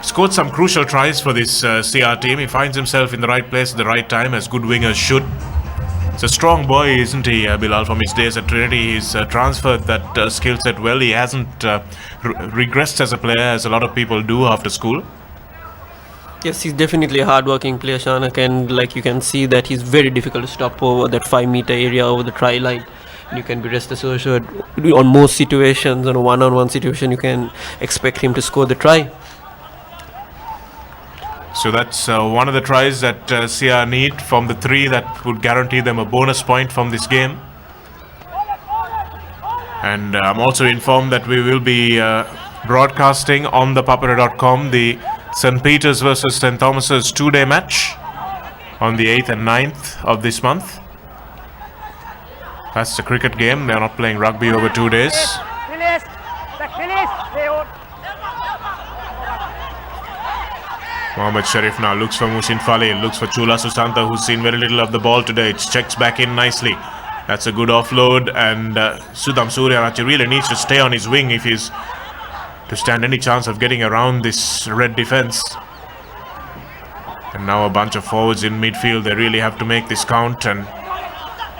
scored some crucial tries for this CR team. He finds himself in the right place at the right time, as good wingers should. It's a strong boy, isn't he, Bilal? From his days at Trinity, he's transferred that skill set well. He hasn't regressed as a player, as a lot of people do after school. Yes, he's definitely a hard-working player, Shanak, and like you can see that he's very difficult to stop over that 5-meter area over the try line. And you can be rest assured on most situations, on a one-on-one situation, you can expect him to score the try. So that's one of the tries that CR need from the 3 that would guarantee them a bonus point from this game. And I'm also informed that we will be broadcasting on ThePapare.com the St. Peter's versus St. Thomas's 2-day match on the 8th and 9th of this month. That's the cricket game. They're not playing rugby over 2 days. Release. Release. Play on. Mohammad Sharif now looks for Musin Falil, looks for Chula Susanta, who's seen very little of the ball today. It checks back in nicely. That's a good offload, and Sudham Suryanarachi really needs to stay on his wing if he's to stand any chance of getting around this red defense. And now a bunch of forwards in midfield. They really have to make this count and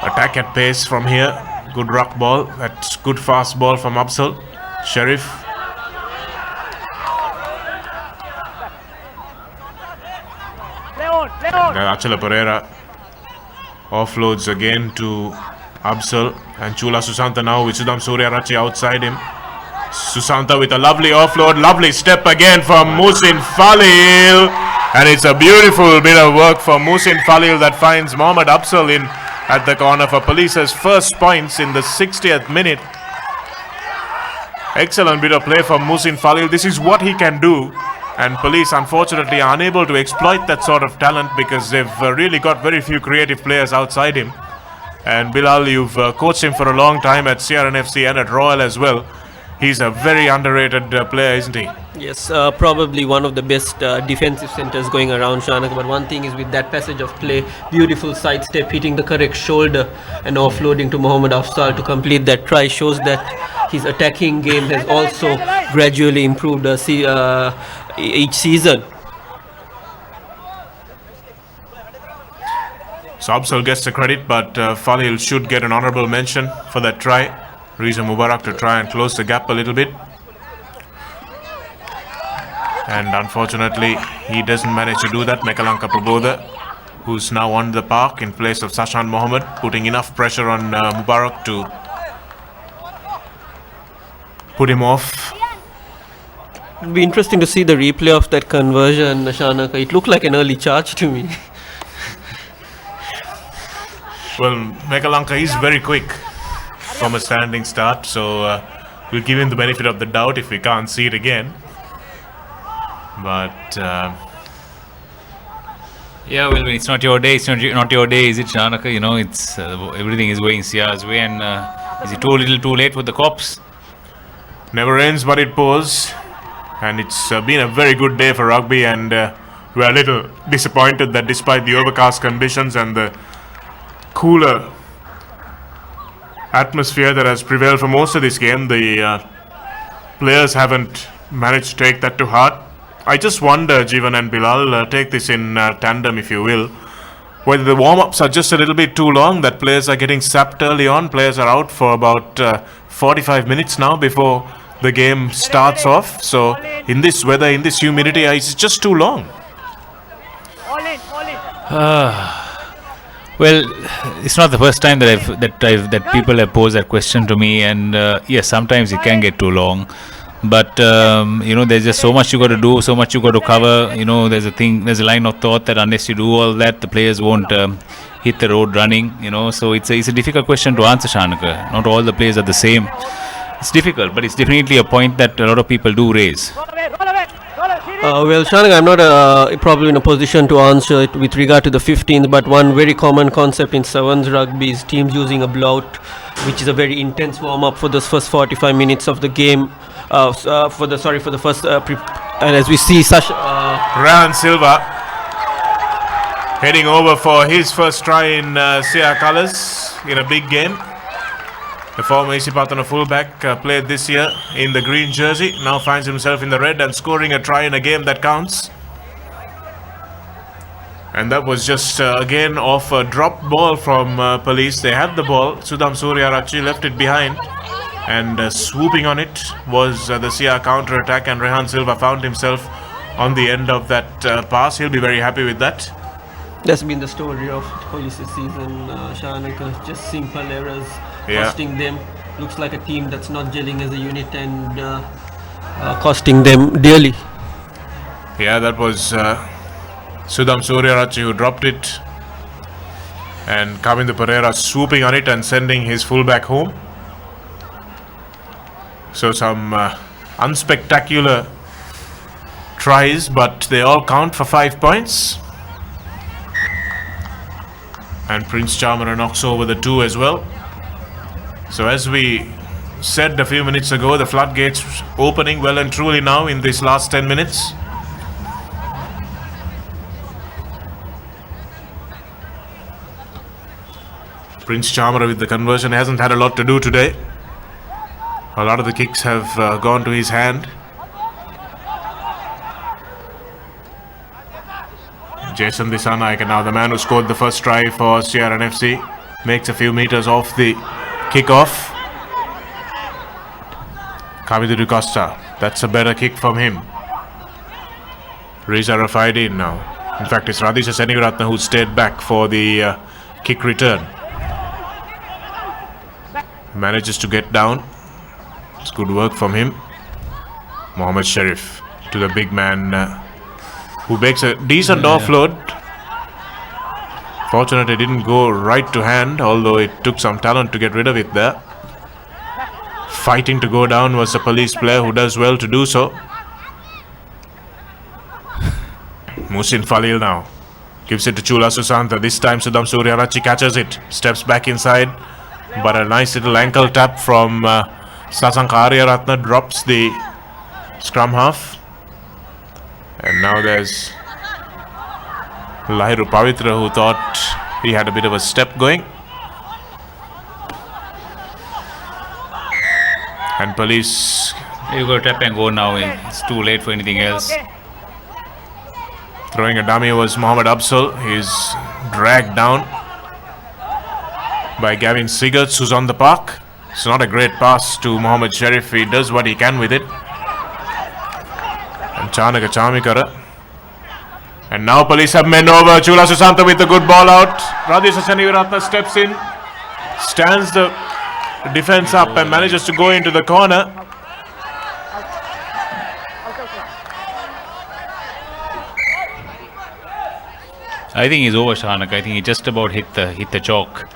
attack at pace from here. Good ruck ball. That's good fast ball from Absal. Sharif. Achala Pereira offloads again to Absal, and Chula Susanta now with Sudham Suryanarachi outside him. Susanta with a lovely offload, lovely step again from Musin Falil, and it's a beautiful bit of work from Musin Falil that finds Mohammad Absal in at the corner for Police's first points in the 60th minute. Excellent bit of play from Musin Falil. This is what he can do, and Police unfortunately are unable to exploit that sort of talent because they've really got very few creative players outside him. And Bilal, you've coached him for a long time at CRNFC and at Royal as well. He's a very underrated player, isn't he? Yes, probably one of the best defensive centers going around, Shanak. But one thing is with that passage of play, beautiful sidestep, hitting the correct shoulder and offloading to Mohammad Afzal to complete that try shows that his attacking game has also gradually improved each season. So Absal gets the credit, but Falil should get an honourable mention for that try. Riza Mubarak to try and close the gap a little bit. And unfortunately, he doesn't manage to do that. Mekalanka Prabodha, who's now on the park in place of Sashan Mohammed, putting enough pressure on Mubarak to put him off. It'll be interesting to see the replay of that conversion, Shanaka. It looked like an early charge to me. Well, Mekalanka is very quick from a standing start, so we'll give him the benefit of the doubt if we can't see it again. But yeah, well, it's not your day. It's not your day, is it, Shanaka? You know, it's everything is going Sia's way, and is it too little, too late with the cops? Never ends, but it pours, and it's been a very good day for rugby, and we're a little disappointed that despite the overcast conditions and the cooler atmosphere that has prevailed for most of this game, the players haven't managed to take that to heart. I just wonder, Jeevan and Bilal, take this in tandem if you will, whether the warm-ups are just a little bit too long, that players are getting sapped early on. Players are out for about 45 minutes now before the game starts off. So in this weather, in this humidity, it's just too long. Well, it's not the first time that people have posed that question to me, and yes, sometimes it can get too long. But you know, there's just so much you got to do, so much you got to cover. You know, there's a line of thought that unless you do all that, the players won't hit the road running. You know, so it's a difficult question to answer, Shanaka. Not all the players are the same. It's difficult, but it's definitely a point that a lot of people do raise. Well, Shanak, I'm not probably in a position to answer it with regard to the 15th, but one very common concept in Sevens rugby is teams using a blowout, which is a very intense warm-up for the first 45 minutes of the game. For the first, and as we see, Rehan Silva heading over for his first try in Sia colours in a big game. The former Isipatana fullback played this year in the green jersey, now finds himself in the red and scoring a try in a game that counts. And that was just again off a dropped ball from Police. They had the ball, Sudham Suryanarachi left it behind, and swooping on it was the Sia counter-attack, and Rehan Silva found himself on the end of that pass. He'll be very happy with that. That's been the story of Police this season, Shanaka. Just simple errors costing them. Looks like a team that's not gelling as a unit and costing them dearly. Yeah, that was Sudham Suryanarachi who dropped it, and Kavindu Pereira swooping on it and sending his fullback home. So some unspectacular tries, but they all count for 5 points. And Prince Charmer knocks over the 2 as well. So as we said a few minutes ago, the floodgates opening well and truly now in these last 10 minutes. Prince Chamara with the conversion hasn't had a lot to do today. A lot of the kicks have gone to his hand. Jason Dissanayake, now the man who scored the first try for CRNFC, makes a few meters off the kickoff. Kamiduru Costa, that's a better kick from him. Reza Rafaidi now. In fact, it's Radhisha Senivaratne who stayed back for the kick return. Manages to get down. It's good work from him. Mohammed Sharif to the big man who makes a decent offload. Fortunately, it didn't go right to hand, although it took some talent to get rid of it there. Fighting to go down was a police player who does well to do so. Musin Falil now gives it to Chula Susanta. This time Sudam Suryarachi catches it, steps back inside, but a nice little ankle tap from Sasanka Aryaratne drops the scrum half. And now there's Lahiru Pavitra, who thought he had a bit of a step going. And police... You got to tap and go now. It's too late for anything else. Throwing a dummy was Mohammed Absul. He's dragged down by Gavin Sigerts, who's on the park. It's not a great pass to Mohammed Sharif. He does what he can with it. And Chanaka Chamikara. And now police have men over. Chula Susanta with the good ball out. Radhisha Senivaratne steps in, stands the defense up and manages to go into the corner. I think he's over, Shanak. I think he just about hit the chalk.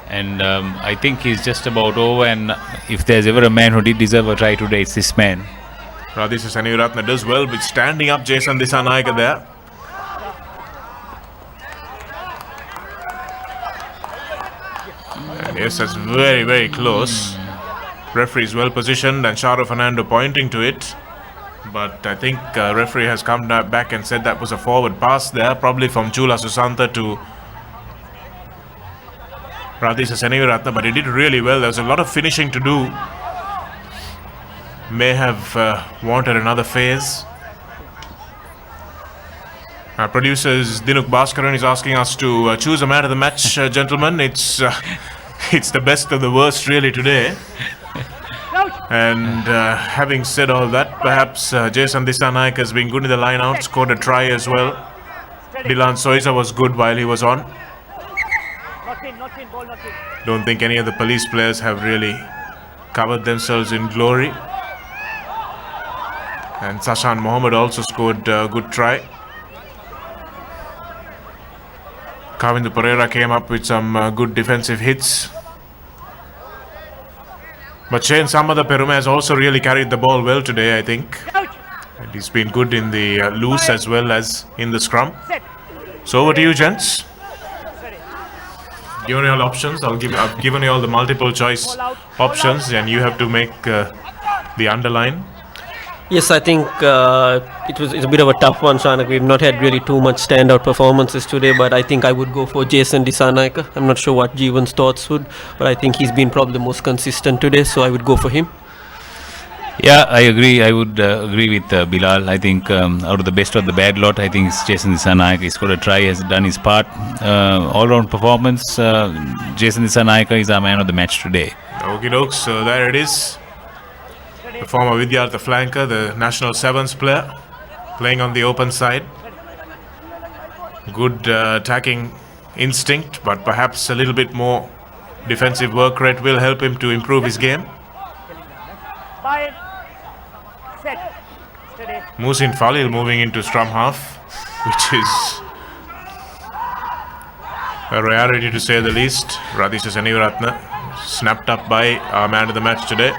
And I think he's just about over, and if there's ever a man who did deserve a try today, it's this man. Radhisha Senivaratne does well with standing up Jason Dissanayake there. And yes, that's very, very close. Referee is well positioned and Charo Fernando pointing to it. But I think referee has come back and said that was a forward pass there, probably from Chula Susanta to Radhisha Senivaratne, but he did really well. There was a lot of finishing to do. May have wanted another phase. Our producers Dinuk Bhaskaran is asking us to choose a man of the match, gentlemen. It's the best of the worst really today. And having said all that, perhaps Jason Dissanayake has been good in the line out, scored a try as well. Dylan Soiza was good while he was on. Don't think any of the police players have really covered themselves in glory. And Sashan Mohammed also scored a good try. Kavindu Pereira came up with some good defensive hits. But Shane Samada Perume has also really carried the ball well today, I think. And he's been good in the loose as well as in the scrum. So over to you, gents. Given you all options, I've given you all the multiple choice options, and you have to make the underline. Yes, I think it's a bit of a tough one, Shanak. We've not had really too much standout performances today, but I think I would go for Jason Dissanayake. I'm not sure what Jeevan's thoughts would, but I think he's been probably the most consistent today, so I would go for him. Yeah, I agree. I would agree with Bilal. I think out of the best of the bad lot, I think it's Jason Dissanayake. He's got a try, has done his part. All-round performance. Jason Dissanayake is our man of the match today. Okie dokes, so there it is. The former Vidyartha flanker, the national sevens player, playing on the open side. Good attacking instinct, but perhaps a little bit more defensive work rate will help him to improve his game. Musin Falil moving into scrum half, which is a rarity to say the least. Radhisha Senivaratne snapped up by our man of the match today.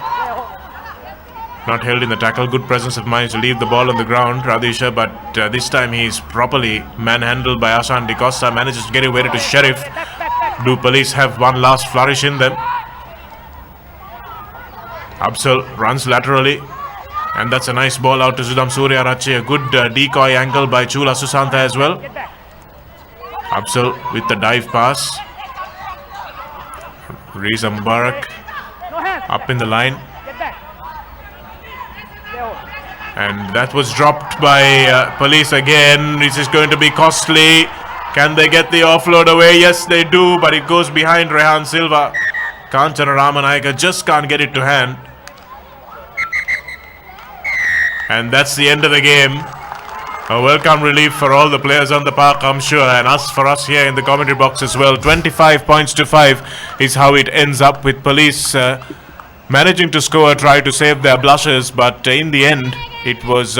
Not held in the tackle, good presence of mind to leave the ball on the ground, Radhisha, but this time he's properly manhandled by Asan De Costa, manages to get away to Sharif. Do police have one last flourish in them? Absal runs laterally, and that's a nice ball out to Sudham Suryarachi. A good decoy angle by Chula Susantha as well. Absal with the dive pass. Riza Mubarak up in the line. And that was dropped by police again. This is going to be costly. Can they get the offload away? Yes, they do, but it goes behind Rehan Silva. Kanchana Ramanayaka just can't get it to hand. And that's the end of the game. A welcome relief for all the players on the park, I'm sure, and for us here in the commentary box as well. 25 points to 5 is how it ends up, with police managing to score a try to save their blushes, but in the end it was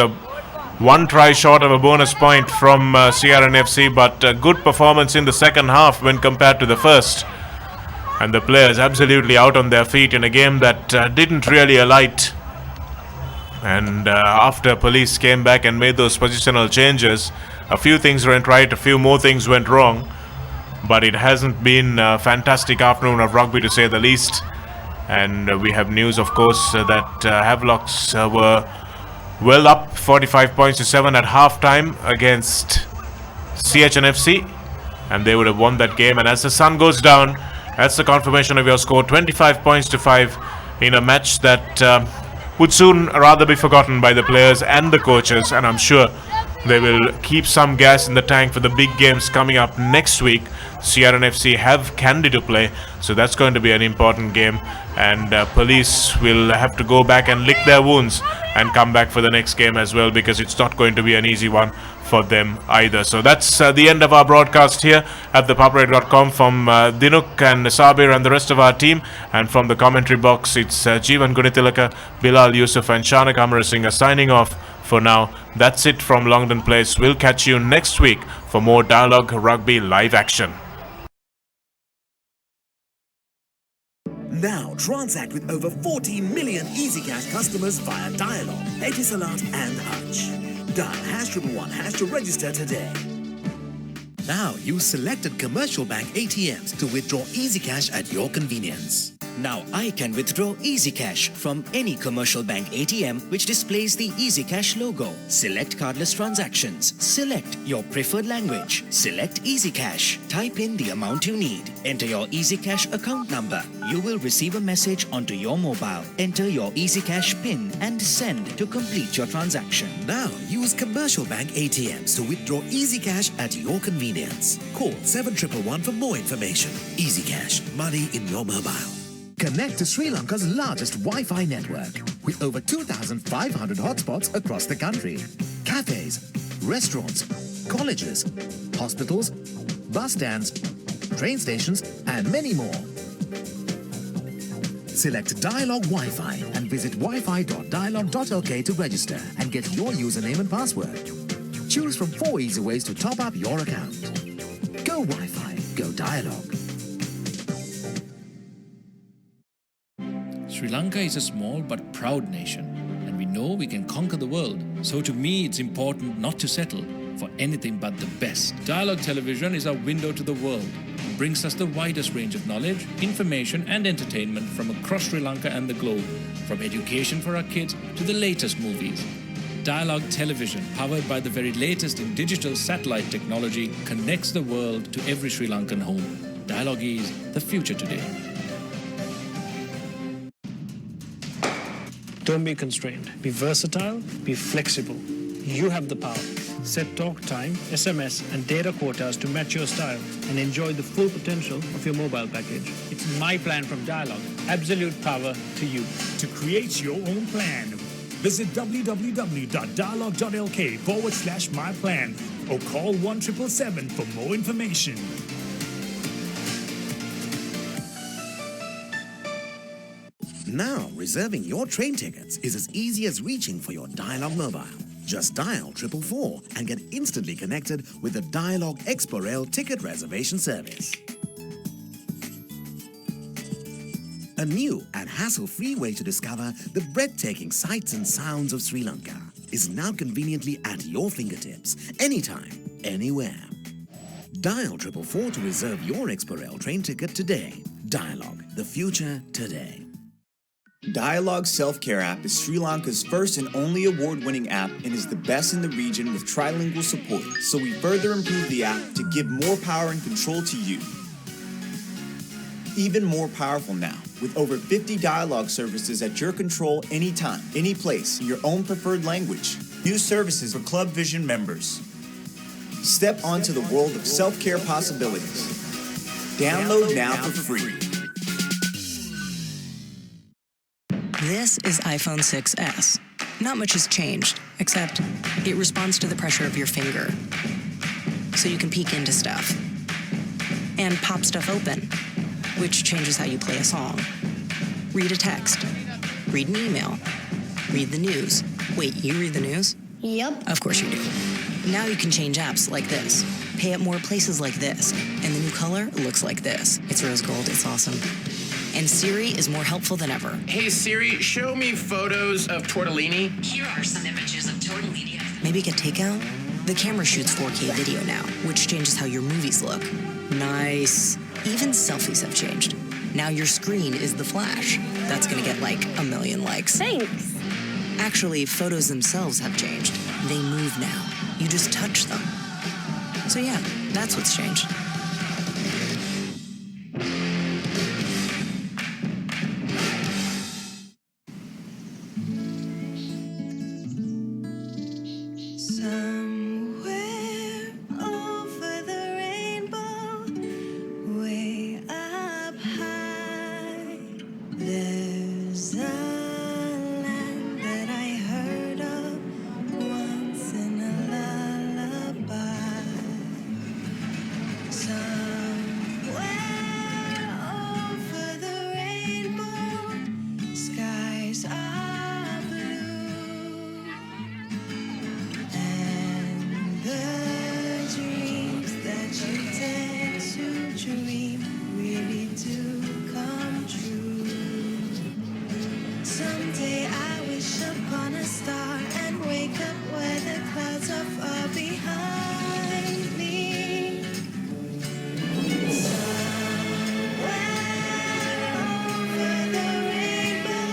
one try short of a bonus point from CRNFC, but a good performance in the second half when compared to the first. And the players absolutely out on their feet in a game that didn't really alight. And after police came back and made those positional changes, a few things went right, a few more things went wrong. But it hasn't been a fantastic afternoon of rugby, to say the least. And we have news, of course, that Havelocks were well up 45 points to 7 at halftime against CHNFC. And they would have won that game. And as the sun goes down, that's the confirmation of your score. 25 points to 5 in a match that would soon rather be forgotten by the players and the coaches, and I'm sure they will keep some gas in the tank for the big games coming up next week. CRNFC have Kandy to play, so that's going to be an important game, and police will have to go back and lick their wounds and come back for the next game as well, because it's not going to be an easy one for them either. So that's the end of our broadcast here at ThePapare.com. From Dinuk and Sabir and the rest of our team, and from the commentary box, it's Jeevan Gunitilaka, Bilal Yusuf and Shanak Amarasinghe signing off for now. That's it from Longden Place. We'll catch you next week for more Dialog Rugby live action. Now transact with over 40 million EasyCash customers via Dialog, Etisalat and Hutch. Dial #111# to register today. Now use selected commercial bank ATMs to withdraw EasyCash at your convenience. Now I can withdraw EasyCash from any commercial bank ATM which displays the EasyCash logo. Select cardless transactions. Select your preferred language. Select EasyCash. Type in the amount you need. Enter your EasyCash account number. You will receive a message onto your mobile. Enter your EasyCash PIN and send to complete your transaction. Now use commercial bank ATMs to withdraw EasyCash at your convenience. Call 7111 for more information. EasyCash, money in your mobile. Connect to Sri Lanka's largest Wi-Fi network with over 2,500 hotspots across the country. Cafes, restaurants, colleges, hospitals, bus stands, train stations, and many more. Select Dialog Wi-Fi and visit wifi.dialog.lk to register and get your username and password. Choose from 4 easy ways to top up your account. Go Wi-Fi, go Dialog. Sri Lanka is a small but proud nation, and we know we can conquer the world. So to me, it's important not to settle for anything but the best. Dialog Television is our window to the world and brings us the widest range of knowledge, information and entertainment from across Sri Lanka and the globe, from education for our kids to the latest movies. Dialog Television, powered by the very latest in digital satellite technology, connects the world to every Sri Lankan home. Dialog is the future today. Don't be constrained. Be versatile, be flexible. You have the power. Set talk time, SMS, and data quotas to match your style and enjoy the full potential of your mobile package. It's my plan from Dialog. Absolute power to you. To create your own plan, visit www.dialog.lk/myplan or call 1777 for more information. Now, reserving your train tickets is as easy as reaching for your Dialog mobile. Just dial 444 and get instantly connected with the Dialog Expo Rail ticket reservation service. A new and hassle-free way to discover the breathtaking sights and sounds of Sri Lanka is now conveniently at your fingertips, anytime, anywhere. Dial 444 to reserve your Expo Rail train ticket today. Dialog, the future today. Dialog Self-Care app is Sri Lanka's first and only award-winning app and is the best in the region with trilingual support. So we further improved the app to give more power and control to you. Even more powerful now, with over 50 dialogue services at your control anytime, any place, in your own preferred language. New services for Club Vision members. Step onto the world of self-care possibilities. Download now for free. This is iPhone 6s. Not much has changed, except it responds to the pressure of your finger. So you can peek into stuff. And pop stuff open, which changes how you play a song. Read a text. Read an email. Read the news. Wait, you read the news? Yep. Of course you do. Now you can change apps like this. Pay at more places like this. And the new color looks like this. It's rose gold, it's awesome. And Siri is more helpful than ever. Hey Siri, show me photos of tortellini. Here are some images of tortellini. Maybe get takeout? The camera shoots 4K video now, which changes how your movies look. Nice. Even selfies have changed. Now your screen is the flash. That's gonna get like 1 million likes. Thanks. Actually, photos themselves have changed. They move now. You just touch them. So yeah, that's what's changed. Somewhere over the rainbow, way up high, there's a land that I heard of once in a lullaby. Somewhere over the rainbow, skies are blue. The dreams that you tend to dream really do come true. Someday I wish upon a star and wake up where the clouds are far behind me. Somewhere over the rainbow,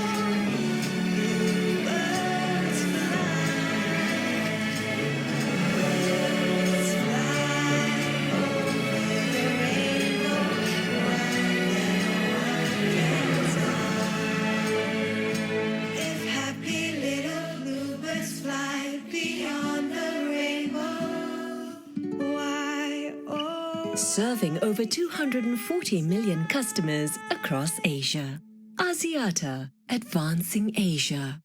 bluebirds fly. If happy little bluebirds fly beyond the rainbow, why, oh. Serving over 240 million customers across Asia. Asiata, advancing Asia.